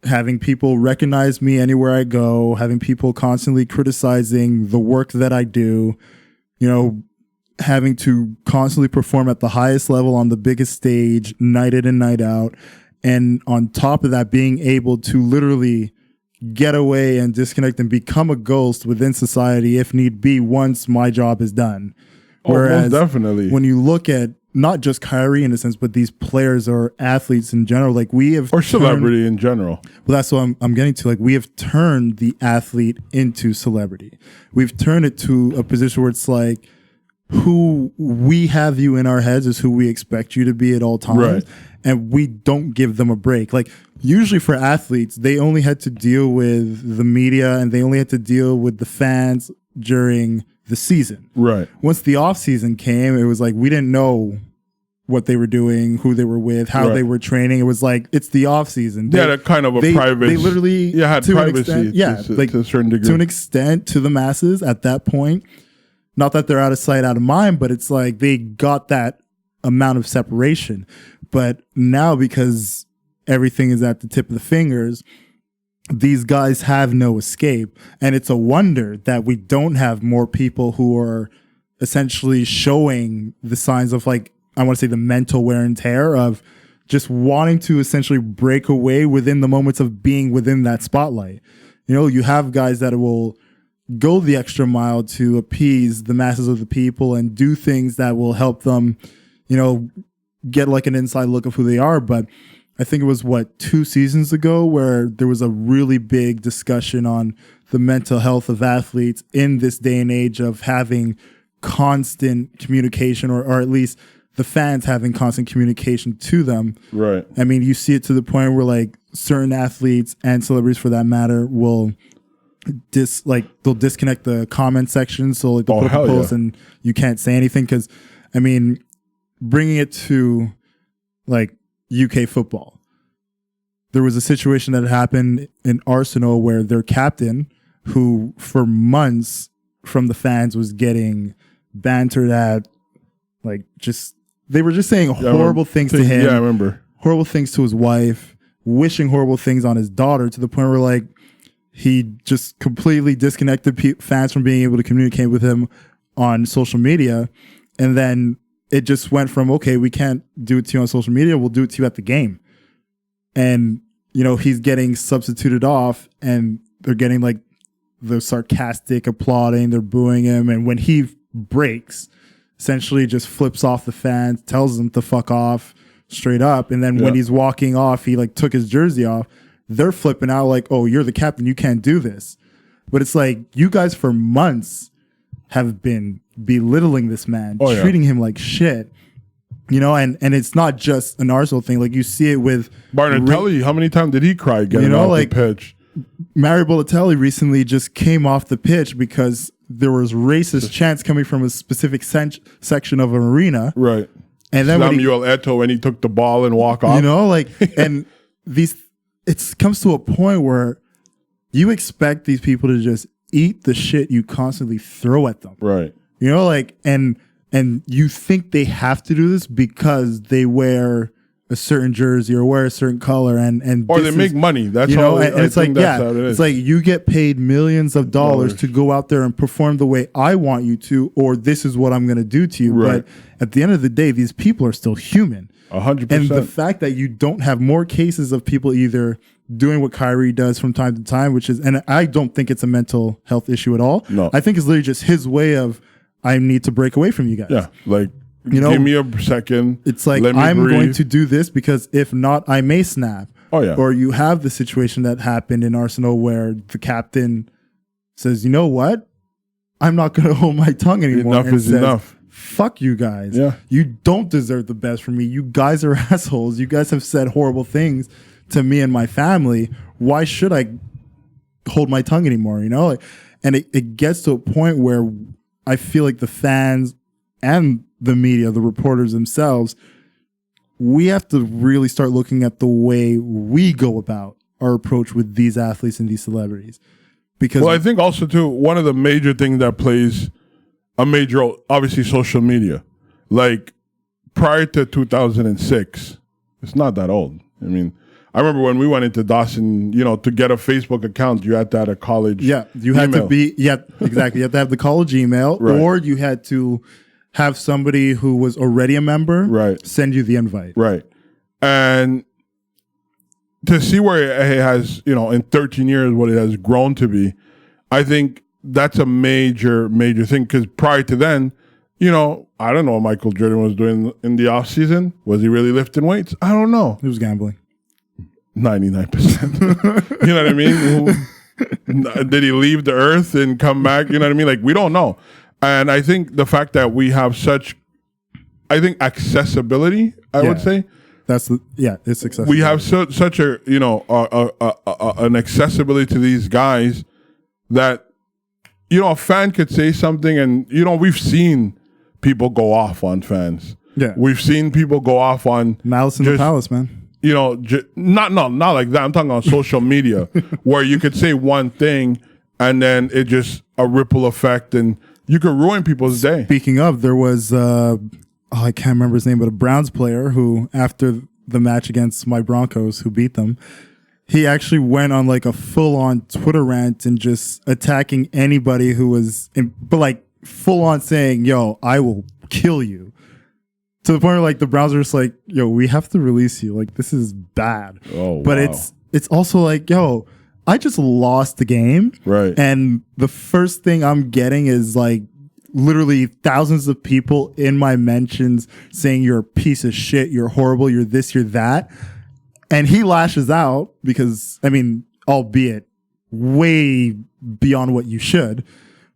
having people recognize me anywhere I go, having people constantly criticizing the work that I do, having to constantly perform at the highest level on the biggest stage, night in and night out. And on top of that, being able to literally get away and disconnect and become a ghost within society if need be once my job is done. Whereas most definitely. When you look at not just Kyrie in a sense, but these players or athletes in general, like we have or celebrity in general. Well, that's what I'm getting to. Like we have turned the athlete into celebrity. We've turned it to a position where it's like who we have you in our heads is who we expect you to be at all times. Right. And we don't give them a break. Like usually for athletes, they only had to deal with the media and they only had to deal with the fans during the season. Right. Once the off season came, it was like we didn't know what they were doing, who they were with, how they were training. It was like it's the off season. They had a kind of a private. They literally had to privacy. An extent, to a certain degree. To an extent, to the masses at that point. Not that they're out of sight, out of mind, but it's like they got that amount of separation. But now, because everything is at the tip of the fingers, these guys have no escape. And it's a wonder that we don't have more people who are essentially showing the signs of, like, I want to say the mental wear and tear of just wanting to essentially break away within the moments of being within that spotlight. You know, you have guys that will go the extra mile to appease the masses of the people and do things that will help them, you know, get like an inside look of who they are. But I think it was 2 seasons ago where there was a really big discussion on the mental health of athletes in this day and age of having constant communication, or at least the fans having constant communication to them. Right. I mean, you see it to the point where like certain athletes and celebrities for that matter will they'll disconnect the comment section. So like they'll put up a post and you can't say anything. Cause I mean, bringing it to like UK football, there was a situation that happened in Arsenal where their captain, who for months from the fans was getting bantered at, like they were just saying horrible things to him. Yeah, I remember. Horrible things to his wife, wishing horrible things on his daughter, to the point where like he just completely disconnected fans from being able to communicate with him on social media. And then it just went from, okay, we can't do it to you on social media, we'll do it to you at the game. And, you know, he's getting substituted off and they're getting like the sarcastic applauding, they're booing him. And when he breaks, essentially just flips off the fans, tells them to fuck off straight up. And then when he's walking off, he like took his jersey off. They're flipping out like, oh, you're the captain, you can't do this. But it's like, you guys for months have been belittling this man, treating him like shit. You know, and it's not just an Arsenal thing. Like you see it with Barnatelli. How many times did he cry getting off the pitch? Mario Balotelli recently just came off the pitch because there was racist chants coming from a specific section of an arena. Right. And then Samuel Eto'o, when he took the ball and walk off. You know, like, and it comes to a point where you expect these people to just eat the shit you constantly throw at them. Right. You know, like, and you think they have to do this because they wear a certain jersey or wear a certain color or they make money. That's, you know, how and it's like, yeah, it's like you get paid millions of dollars to go out there and perform the way I want you to, or this is what I'm going to do to you. Right. But at the end of the day, these people are still human. 100%. And the fact that you don't have more cases of people either doing what Kyrie does from time to time, which is, and I don't think it's a mental health issue at all. No. I think it's literally just his way of, I need to break away from you guys. Yeah. Like, you know, give me a second. It's like, let me I'm breathe. going to do this because if not, I may snap. Oh, yeah. Or you have the situation that happened in Arsenal where the captain says, you know what? I'm not going to hold my tongue anymore. Enough is enough. Fuck you guys. Yeah. You don't deserve the best from me. You guys are assholes. You guys have said horrible things to me and my family. Why should I hold my tongue anymore? You know? Like, and it gets to a point where I feel like the fans and the media, the reporters themselves, we have to really start looking at the way we go about our approach with these athletes and these celebrities. Because, well, I think also too, one of the major things that plays a major role, obviously social media. Like prior to 2006, it's not that old. I mean, I remember when we went into Dawson, you know, to get a Facebook account, you had to have a college you had email. to be, exactly. You had to have the college email, right. Or you had to have somebody who was already a member send you the invite. Right. And to see where it has, you know, in 13 years, what it has grown to be, I think that's a major, major thing. Because prior to then, you know, I don't know what Michael Jordan was doing in the off season. Was he really lifting weights? I don't know. He was gambling. 99%. You know what I mean? Did he leave the earth and come back? You know what I mean? Like, we don't know. And I think the fact that we have such, accessibility, I would say. It's accessible. We have such a, an accessibility to these guys that, a fan could say something and, we've seen people go off on fans. Yeah. We've seen people go off on Malice in the Palace, man. Not like that. I'm talking on social media where you could say one thing and then it just a ripple effect and you could ruin people's day. Speaking of, there was, I can't remember his name, but a Browns player who, after the match against my Broncos, who beat them, he actually went on like a full-on Twitter rant and just attacking anybody who was, but like full-on saying, yo, I will kill you. To the point where like the Browns are just like, yo, we have to release you. Like, this is bad. Oh, but wow. it's also like, yo, I just lost the game. Right. And the first thing I'm getting is like literally thousands of people in my mentions saying you're a piece of shit, you're horrible, you're this, you're that. And he lashes out because, I mean, albeit way beyond what you should.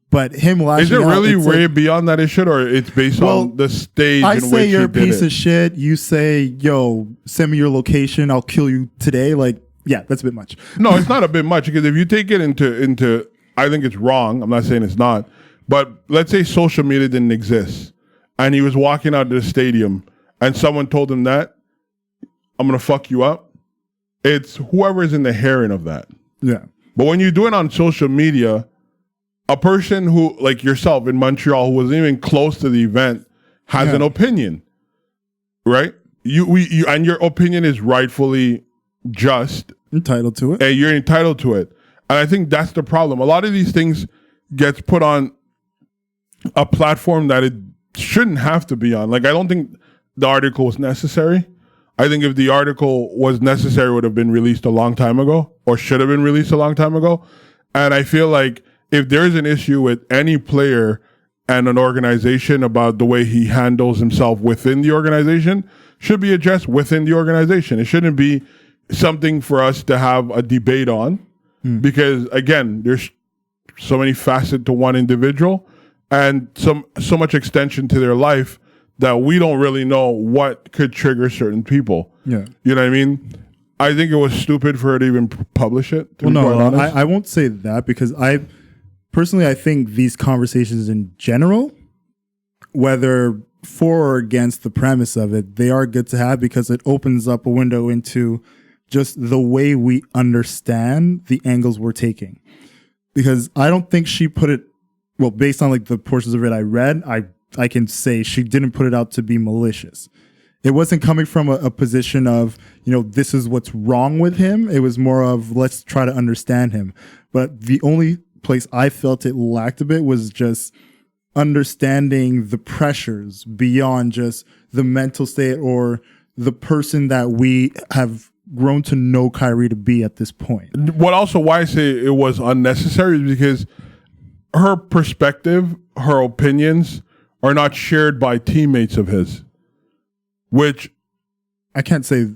But him lashing out. Is it really way beyond that it should, or it's based on the stage in which he did it? I say you're a piece of shit. You say, yo, send me your location. I'll kill you today. Like, yeah, that's a bit much. No, it's not a bit much because if you take it into, I think it's wrong. I'm not saying it's not. But let's say social media didn't exist and he was walking out to the stadium and someone told him that, I'm going to fuck you up. It's whoever is in the hearing of that. Yeah. But when you do it on social media, a person who, like yourself in Montreal, who wasn't even close to the event, has an opinion, right? You and your opinion is rightfully just. Entitled to it. And you're entitled to it. And I think that's the problem. A lot of these things gets put on a platform that it shouldn't have to be on. Like, I don't think the article was necessary. I think if the article was necessary, it would have been released a long time ago, or should have been released a long time ago. And I feel like if there is an issue with any player and an organization about the way he handles himself within the organization, should be addressed within the organization. It shouldn't be something for us to have a debate on, because again, there's so many facets to one individual and so much extension to their life that we don't really know what could trigger certain people. Yeah. You know what I mean? I think it was stupid for her to even publish it. Well, no, I won't say that, because I think these conversations in general, whether for or against the premise of it, they are good to have because it opens up a window into just the way we understand the angles we're taking. Because I don't think she put it, well, based on like the portions of it I read, I can say she didn't put it out to be malicious. It wasn't coming from a position of, this is what's wrong with him. It was more of, let's try to understand him. But the only place I felt it lacked a bit was just understanding the pressures beyond just the mental state or the person that we have grown to know Kyrie to be at this point. Why I say it was unnecessary is because her perspective, her opinions are not shared by teammates of his, which I can't say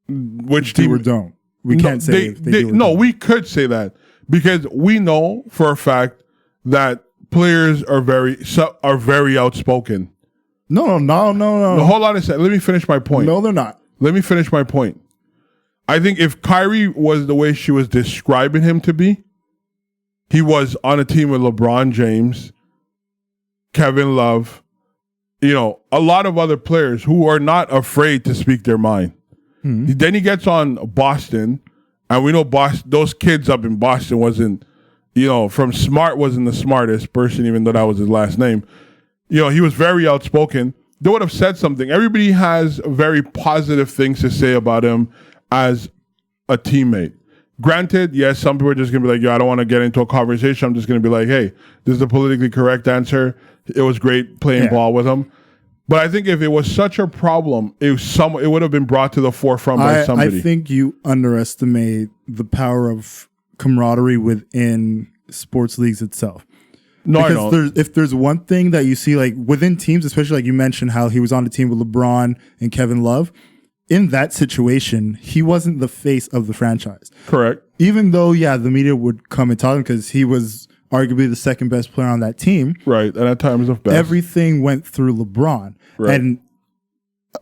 which do or don't. We can't say they do or don't. We could say that because we know for a fact that players are very outspoken. No. Hold on a second. Let me finish my point. No, they're not. Let me finish my point. I think if Kyrie was the way she was describing him to be, he was on a team with LeBron James, Kevin Love, a lot of other players who are not afraid to speak their mind. Mm-hmm. Then he gets on Boston, and we know those kids up in Boston wasn't, from Smart wasn't the smartest person, even though that was his last name. He was very outspoken. They would have said something. Everybody has very positive things to say about him as a teammate. Granted, yes, some people are just going to be like, yo, I don't want to get into a conversation. I'm just going to be like, hey, this is the politically correct answer. It was great playing ball with him. But I think if it was such a problem, it would have been brought to the forefront by somebody. I think you underestimate the power of camaraderie within sports leagues itself. No, because I don't. If there's one thing that you see, like within teams, especially like you mentioned how he was on the team with LeBron and Kevin Love, in that situation, he wasn't the face of the franchise. Correct. Even though, the media would come and talk because he was arguably the second best player on that team. Right. And at times of best. Everything went through LeBron. Right. And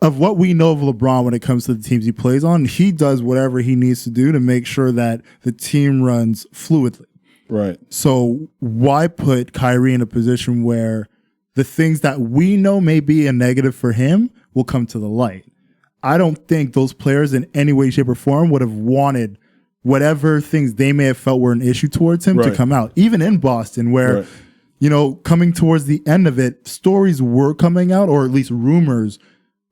of what we know of LeBron when it comes to the teams he plays on, he does whatever he needs to do to make sure that the team runs fluidly. Right. So why put Kyrie in a position where the things that we know may be a negative for him will come to the light? I don't think those players in any way, shape, or form would have wanted whatever things they may have felt were an issue towards him to come out. Even in Boston, where, coming towards the end of it, stories were coming out, or at least rumors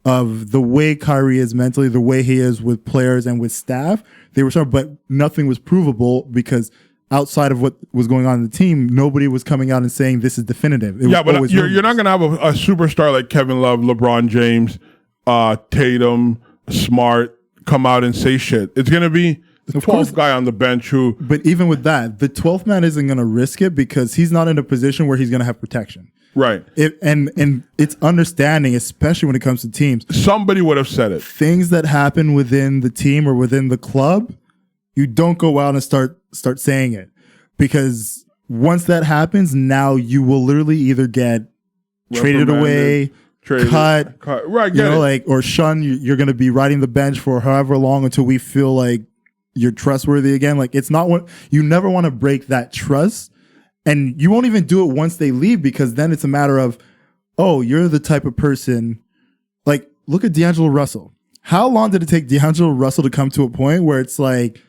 of the way Kyrie is mentally, the way he is with players and with staff. They were sorry, but nothing was provable because outside of what was going on in the team, nobody was coming out and saying this is definitive. But you're not going to have a superstar like Kevin Love, LeBron James, Tatum, Smart come out and say shit. It's going to be the 12th guy on the bench who... But even with that, the 12th man isn't going to risk it because he's not in a position where he's going to have protection. Right. And it's understanding, especially when it comes to teams. Somebody would have said it. Things that happen within the team or within the club, you don't go out and start saying it. Because once that happens, now you will literally either get traded away, cut. Right, or shunned. You're going to be riding the bench for however long until we feel like you're trustworthy again. Like, it's not what you never want to break that trust. And you won't even do it once they leave because then it's a matter of, oh, you're the type of person. Like, look at D'Angelo Russell. How long did it take D'Angelo Russell to come to a point where it's like,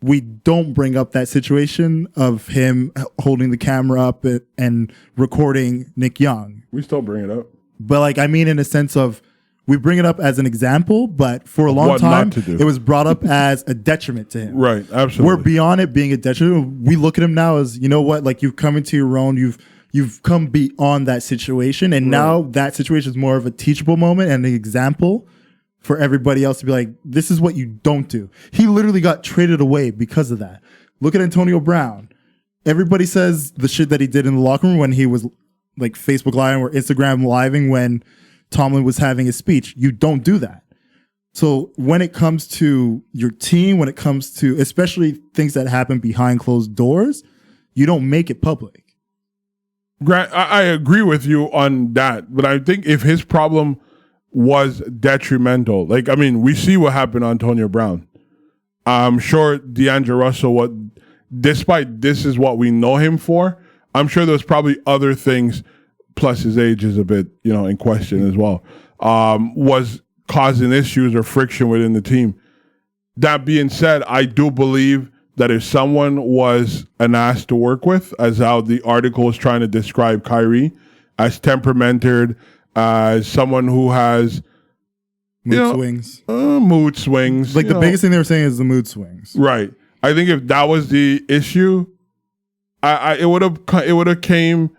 we don't bring up that situation of him holding the camera up and recording Nick Young? We still bring it up. But like, I mean, in a sense of, we bring it up as an example, but for a long time, it was brought up as a detriment to him. Right, absolutely. We're beyond it being a detriment. We look at him now as, you know what, like you've come into your own, you've come beyond that situation, and now that situation is more of a teachable moment and an example for everybody else to be like, this is what you don't do. He literally got traded away because of that. Look at Antonio Brown. Everybody says the shit that he did in the locker room when he was like Facebook Live or Instagram Living when Tomlin was having his speech. You don't do that. So when it comes to your team, when it comes to especially things that happen behind closed doors, you don't make it public. Grant, I agree with you on that, but I think if his problem was detrimental, like, I mean, we see what happened to Antonio Brown. I'm sure D'Angelo Russell, despite this is what we know him for, I'm sure there's probably other things, plus his age is a bit, in question as well, was causing issues or friction within the team. That being said, I do believe that if someone was an ass to work with, as how the article is trying to describe Kyrie, as temperamented, as someone who has mood swings. Like the biggest thing they were saying is the mood swings. Right. I think if that was the issue, it would have came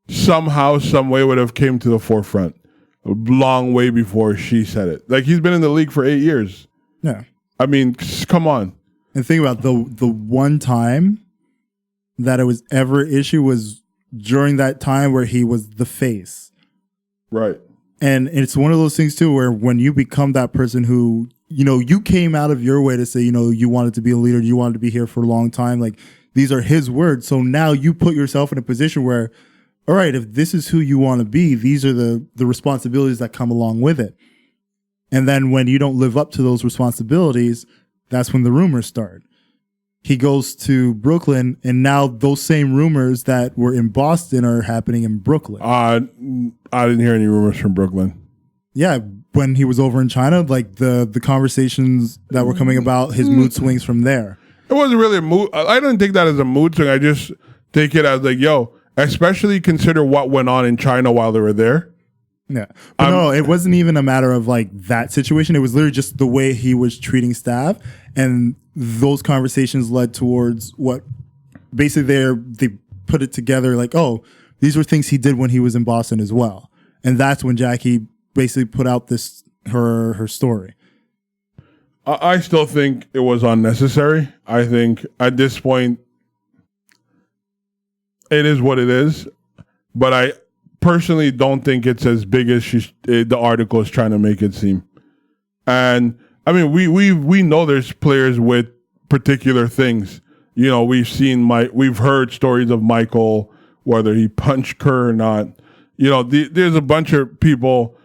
somehow, some way would have came to the forefront a long way before she said it. Like, he's been in the league for 8 years. Yeah. I mean, come on. And think about the one time that it was ever an issue was during that time where he was the face. Right. And it's one of those things too, where when you become that person who, you came out of your way to say, you wanted to be a leader, you wanted to be here for a long time. Like, these are his words. So now you put yourself in a position where, all right, if this is who you want to be, these are the responsibilities that come along with it. And then when you don't live up to those responsibilities, that's when the rumors start. He goes to Brooklyn, and now those same rumors that were in Boston are happening in Brooklyn. I didn't hear any rumors from Brooklyn. Yeah, when he was over in China, like the conversations that were coming about his mood swings from there. It wasn't really a mood. I don't take that as a mood swing. I just take it as like, especially consider what went on in China while they were there. Yeah. But no, it wasn't even a matter of like that situation. It was literally just the way he was treating staff. And those conversations led towards what basically they put it together like, oh, these were things he did when he was in Boston as well. And that's when Jackie basically put out her story. I still think it was unnecessary. I think at this point, it is what it is. But I personally don't think it's as big as the article is trying to make it seem. And I mean, we know there's players with particular things. You know, we've heard stories of Michael, whether he punched Kerr or not. You know, there's a bunch of people,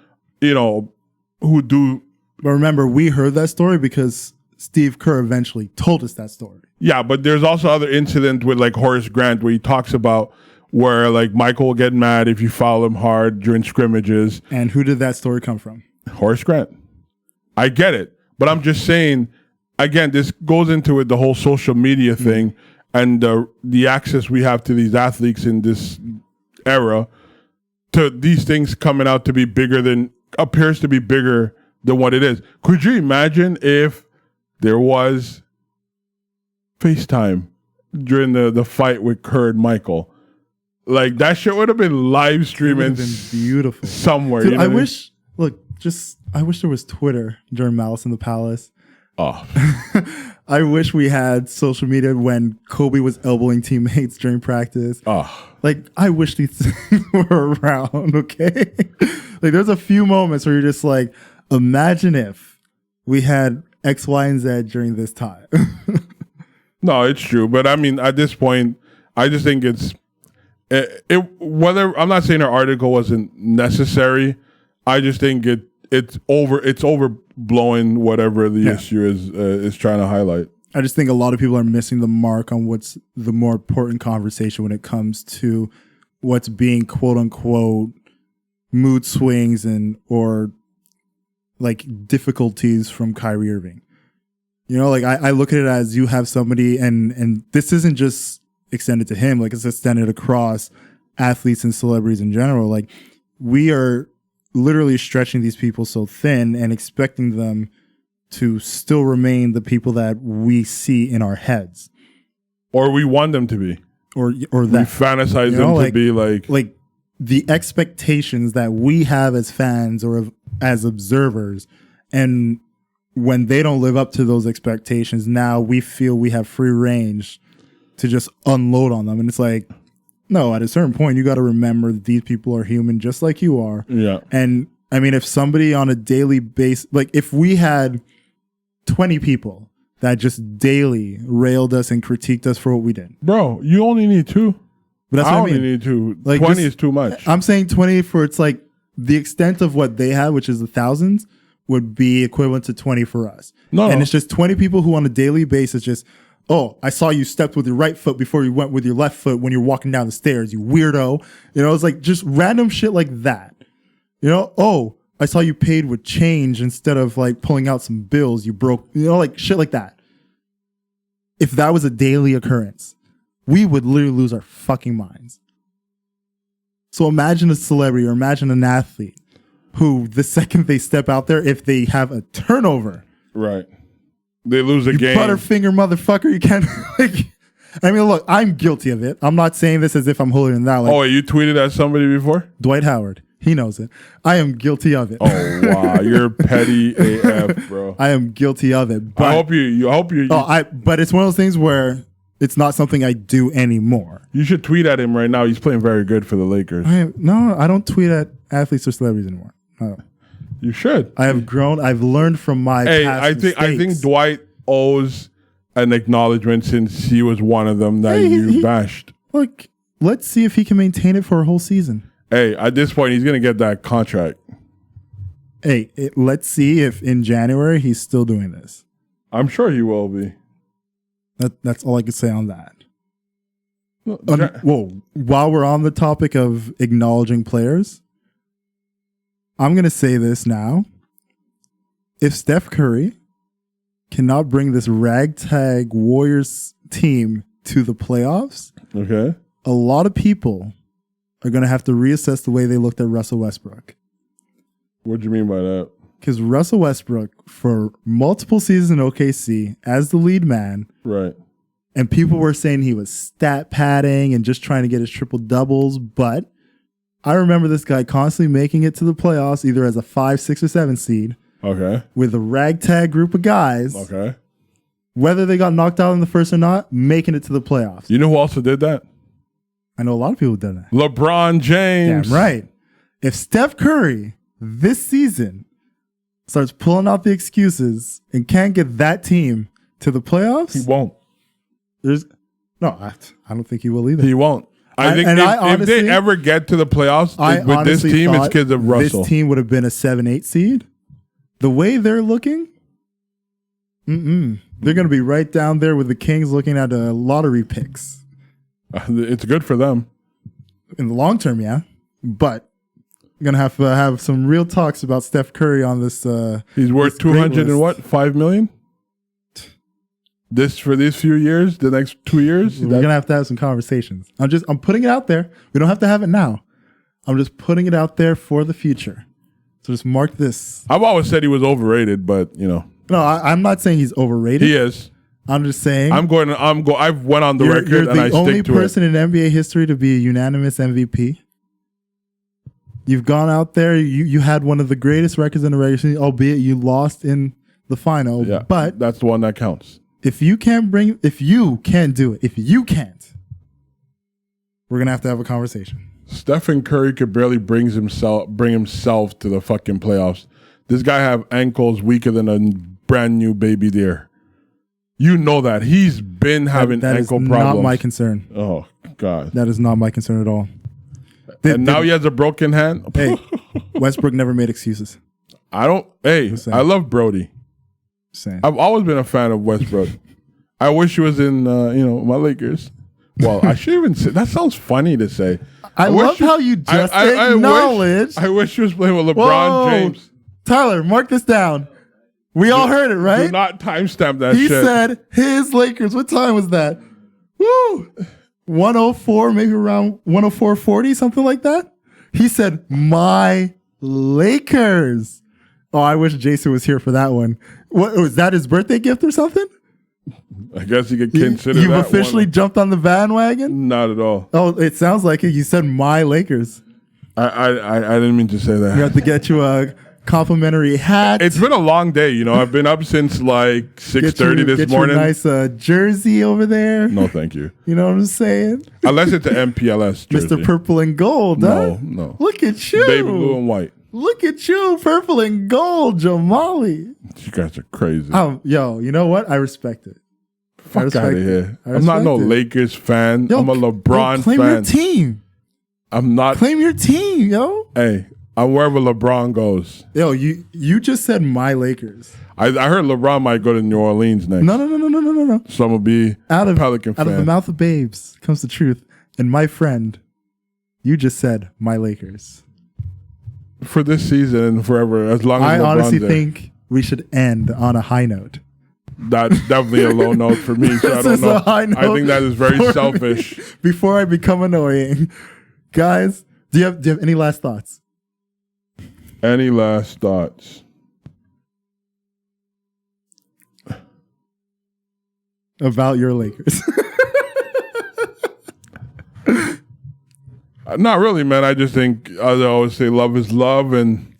you know, who do. But remember, we heard that story because Steve Kerr eventually told us that story. Yeah, but there's also other incidents with like Horace Grant where he talks about where like Michael will get mad if you foul him hard during scrimmages. And who did that story come from? Horace Grant. I get it, but I'm just saying, again, this goes into it, the whole social media thing and the access we have to these athletes in this era, to these things coming out to be appears to be bigger than what it is. Could you imagine if there was FaceTime during the fight with Kerr and Michael? Like, that shit would have been live streaming. Beautiful somewhere. Dude, you know I wish there was Twitter during Malice in the Palace. Oh. I wish we had social media when Kobe was elbowing teammates during practice. Oh. Like, I wish these things were around, okay? Like, there's a few moments where you're just like, imagine if we had X, Y, and Z during this time. No, it's true. But I mean, at this point, I just think whether, I'm not saying our article wasn't necessary. I just think it's overblowing whatever the issue is trying to highlight. I just think a lot of people are missing the mark on what's the more important conversation when it comes to what's being quote unquote mood swings or like difficulties from Kyrie Irving. You know, like I look at it as you have somebody, and this isn't just extended to him, like it's extended across athletes and celebrities in general. Like, we are literally stretching these people so thin and expecting them to still remain the people that we see in our heads, or we want them to be, or that we fantasize them to be like the expectations that we have as fans or as observers, and when they don't live up to those expectations, now we feel we have free range to just unload on them. And it's like, no, at a certain point, you got to remember that these people are human just like you are. Yeah. And I mean, if somebody on a daily basis, like if we had 20 people that just daily railed us and critiqued us for what we did. Bro, you only need 2. But that's I what I only mean. need 2. Like 20 is too much. I'm saying 20 for it's like the extent of what they had, which is the thousands, would be equivalent to 20 for us. And it's just 20 people who on a daily basis just, oh, I saw you stepped with your right foot before you went with your left foot when you're walking down the stairs, you weirdo. You know, it's like just random shit like that. You know, oh, I saw you paid with change instead of like pulling out some bills you broke, you know, like shit like that. If that was a daily occurrence, we would literally lose our fucking minds. So imagine a celebrity or imagine an athlete who the second they step out there, if they have a turnover, right, they lose a game. Butterfinger motherfucker, you can't like. I mean, look, I'm guilty of it. I'm not saying this as if I'm holier than thou. Like, oh, you tweeted at somebody before? Dwight Howard. He knows it. I am guilty of it. Oh wow, you're petty AF, bro. I am guilty of it. But I hope you. But it's one of those things where it's not something I do anymore. You should tweet at him right now. He's playing very good for the Lakers. No, I don't tweet at athletes or celebrities anymore. No. You should. I have grown. I've learned from my past mistakes. I think Dwight owes an acknowledgement since he was one of them that you bashed. Look, let's see if he can maintain it for a whole season. Hey, at this point, he's going to get that contract. Hey, let's see if in January he's still doing this. I'm sure he will be. That's all I could say on that. Whoa, while we're on the topic of acknowledging players, I'm going to say this now. If Steph Curry cannot bring this ragtag Warriors team to the playoffs, okay, a lot of people are going to have to reassess the way they looked at Russell Westbrook. What do you mean by that? Because Russell Westbrook, for multiple seasons in OKC, as the lead man, right, and people were saying he was stat padding and just trying to get his triple doubles, but I remember this guy constantly making it to the playoffs, either as a 5, 6, or 7 seed. Okay. With a ragtag group of guys. Okay. Whether they got knocked out in the first or not, making it to the playoffs. You know who also did that? I know a lot of people did that. LeBron James. Damn right. If Steph Curry this season starts pulling out the excuses and can't get that team to the playoffs, he won't. No, I don't think he will either. He won't. I think if they ever get to the playoffs with this team, it's because of Russell. This team would have been a 7-8 seed. The way they're looking, they're going to be right down there with the Kings looking at lottery picks. It's good for them. In the long term, yeah. But going to have some real talks about Steph Curry on this. He's worth 200 and what? 5 million? For these few years, the next 2 years? We're going to have some conversations. I'm putting it out there. We don't have to have it now. I'm just putting it out there for the future. So just mark this. I've always said he was overrated, but No, I'm not saying he's overrated. He is. I'm just saying. I've went on the record you're and I stick to it. You're the only person in NBA history to be a unanimous MVP. You've gone out there. You had one of the greatest records in the regular season, albeit you lost in the final. Yeah, but that's the one that counts. If you can't do it, we're gonna have a conversation. Stephen Curry could barely bring himself to the fucking playoffs. This guy have ankles weaker than a brand new baby deer. You know that. He's been having ankle problems. That is not my concern. Oh, God. That is not my concern at all. Now he has a broken hand. Hey, Westbrook never made excuses. I love Brody. Same. I've always been a fan of Westbrook. I wish he was in, my Lakers. Well, I should even say, that sounds funny to say. I love how you just acknowledge. I wish he was playing with LeBron James. Tyler, mark this down. We all heard it, right? Do not timestamp that shit. He shit. said his Lakers. What time was that? Woo! 104, maybe around 104.40, something like that. He said, my Lakers. Oh, I wish Jason was here for that one. What was that, his birthday gift or something? I guess you could consider You've that officially jumped on the bandwagon? Not at all. Oh, it sounds like it. You said my Lakers. I didn't mean to say that. You have to get you a complimentary hat. It's been a long day. I've been up since like 6:30 this morning. Get your nice jersey over there. No, thank you. You know what I'm saying? Unless it's an MPLS jersey. Mr. Purple and Gold, huh? No. Look at you. Baby blue and white. Look at you, purple and gold, Jamali. You guys are crazy. Yo, you know what? I respect it. Fuck out of here. I'm not no Lakers fan. I'm a LeBron claim fan. Claim your team. I'm not. Claim your team, yo. Hey, I'm wherever LeBron goes. Yo, you just said my Lakers. I heard LeBron might go to New Orleans next. No. So I'm going to be a Pelican fan. Out of the mouth of babes comes the truth. And my friend, you just said my Lakers. For this season and forever, as long as LeBron's honestly there. think we should end on a high note. That's definitely a low note for me. So I don't know. I think that is very selfish. Before I become annoying, guys, do you have any last thoughts? Any last thoughts? About your Lakers? Not really, man. I just think, as I always say, love is love, and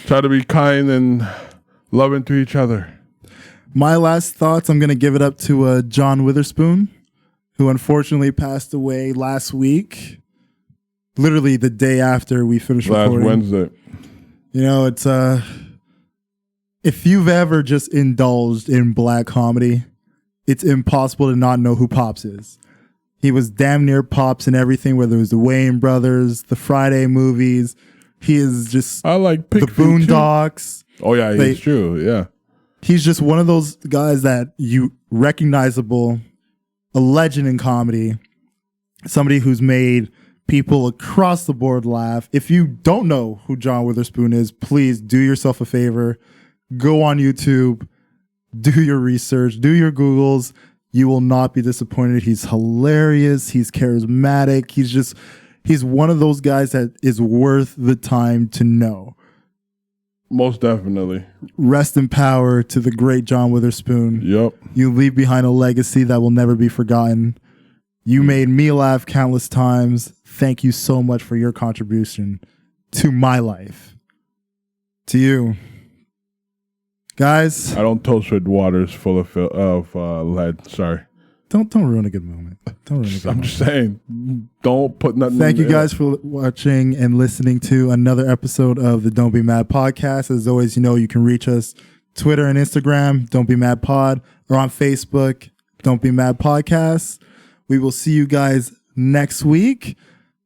try to be kind and loving to each other. My last thoughts, I'm going to give it up to John Witherspoon, who unfortunately passed away last week, literally the day after we finished recording. Last Wednesday. It's if you've ever just indulged in black comedy, it's impossible to not know who Pops is. He was damn near Pops in everything, whether it was the Wayne Brothers, the Friday movies. He is just I like the Boondocks. Oh, yeah, he's true, yeah. He's just one of those guys that you recognizable, a legend in comedy, somebody who's made people across the board laugh. If you don't know who John Witherspoon is, please do yourself a favor. Go on YouTube, do your research, do your Googles. You will not be disappointed. He's hilarious. He's charismatic. He's one of those guys that is worth the time to know. Most definitely. Rest in power to the great John Witherspoon. Yep. You leave behind a legacy that will never be forgotten. You made me laugh countless times. Thank you so much for your contribution to my life. To you. Guys. I don't toast with waters full of lead. Sorry. Don't ruin a good moment. I'm just saying. Don't put nothing Thank you guys for watching and listening to another episode of the Don't Be Mad podcast. As always, you can reach us Twitter and Instagram, Don't Be Mad Pod, or on Facebook, Don't Be Mad Podcast. We will see you guys next week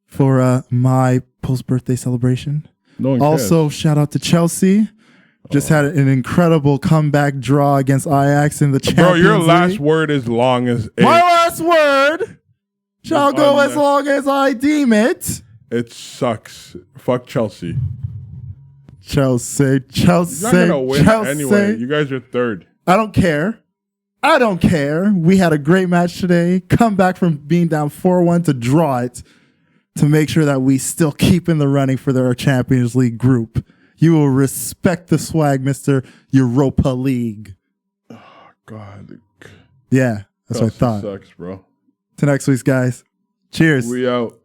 for my post-birthday celebration. No one Also, cares. shout out to Chelsea. Just had an incredible comeback draw against Ajax in the Champions Bro, your last League. word is long as eight. My last word shall go as long as I deem it. It sucks. Fuck Chelsea. Chelsea. You're not gonna win anyway. You guys are third. I don't care. We had a great match today. Come back from being down 4-1 to draw it to make sure that we still keep in the running for our Champions League group. You will respect the swag, Mr. Europa League. Oh, God. Yeah, that's what I thought. Sucks, bro. Till next week, guys. Cheers. We out.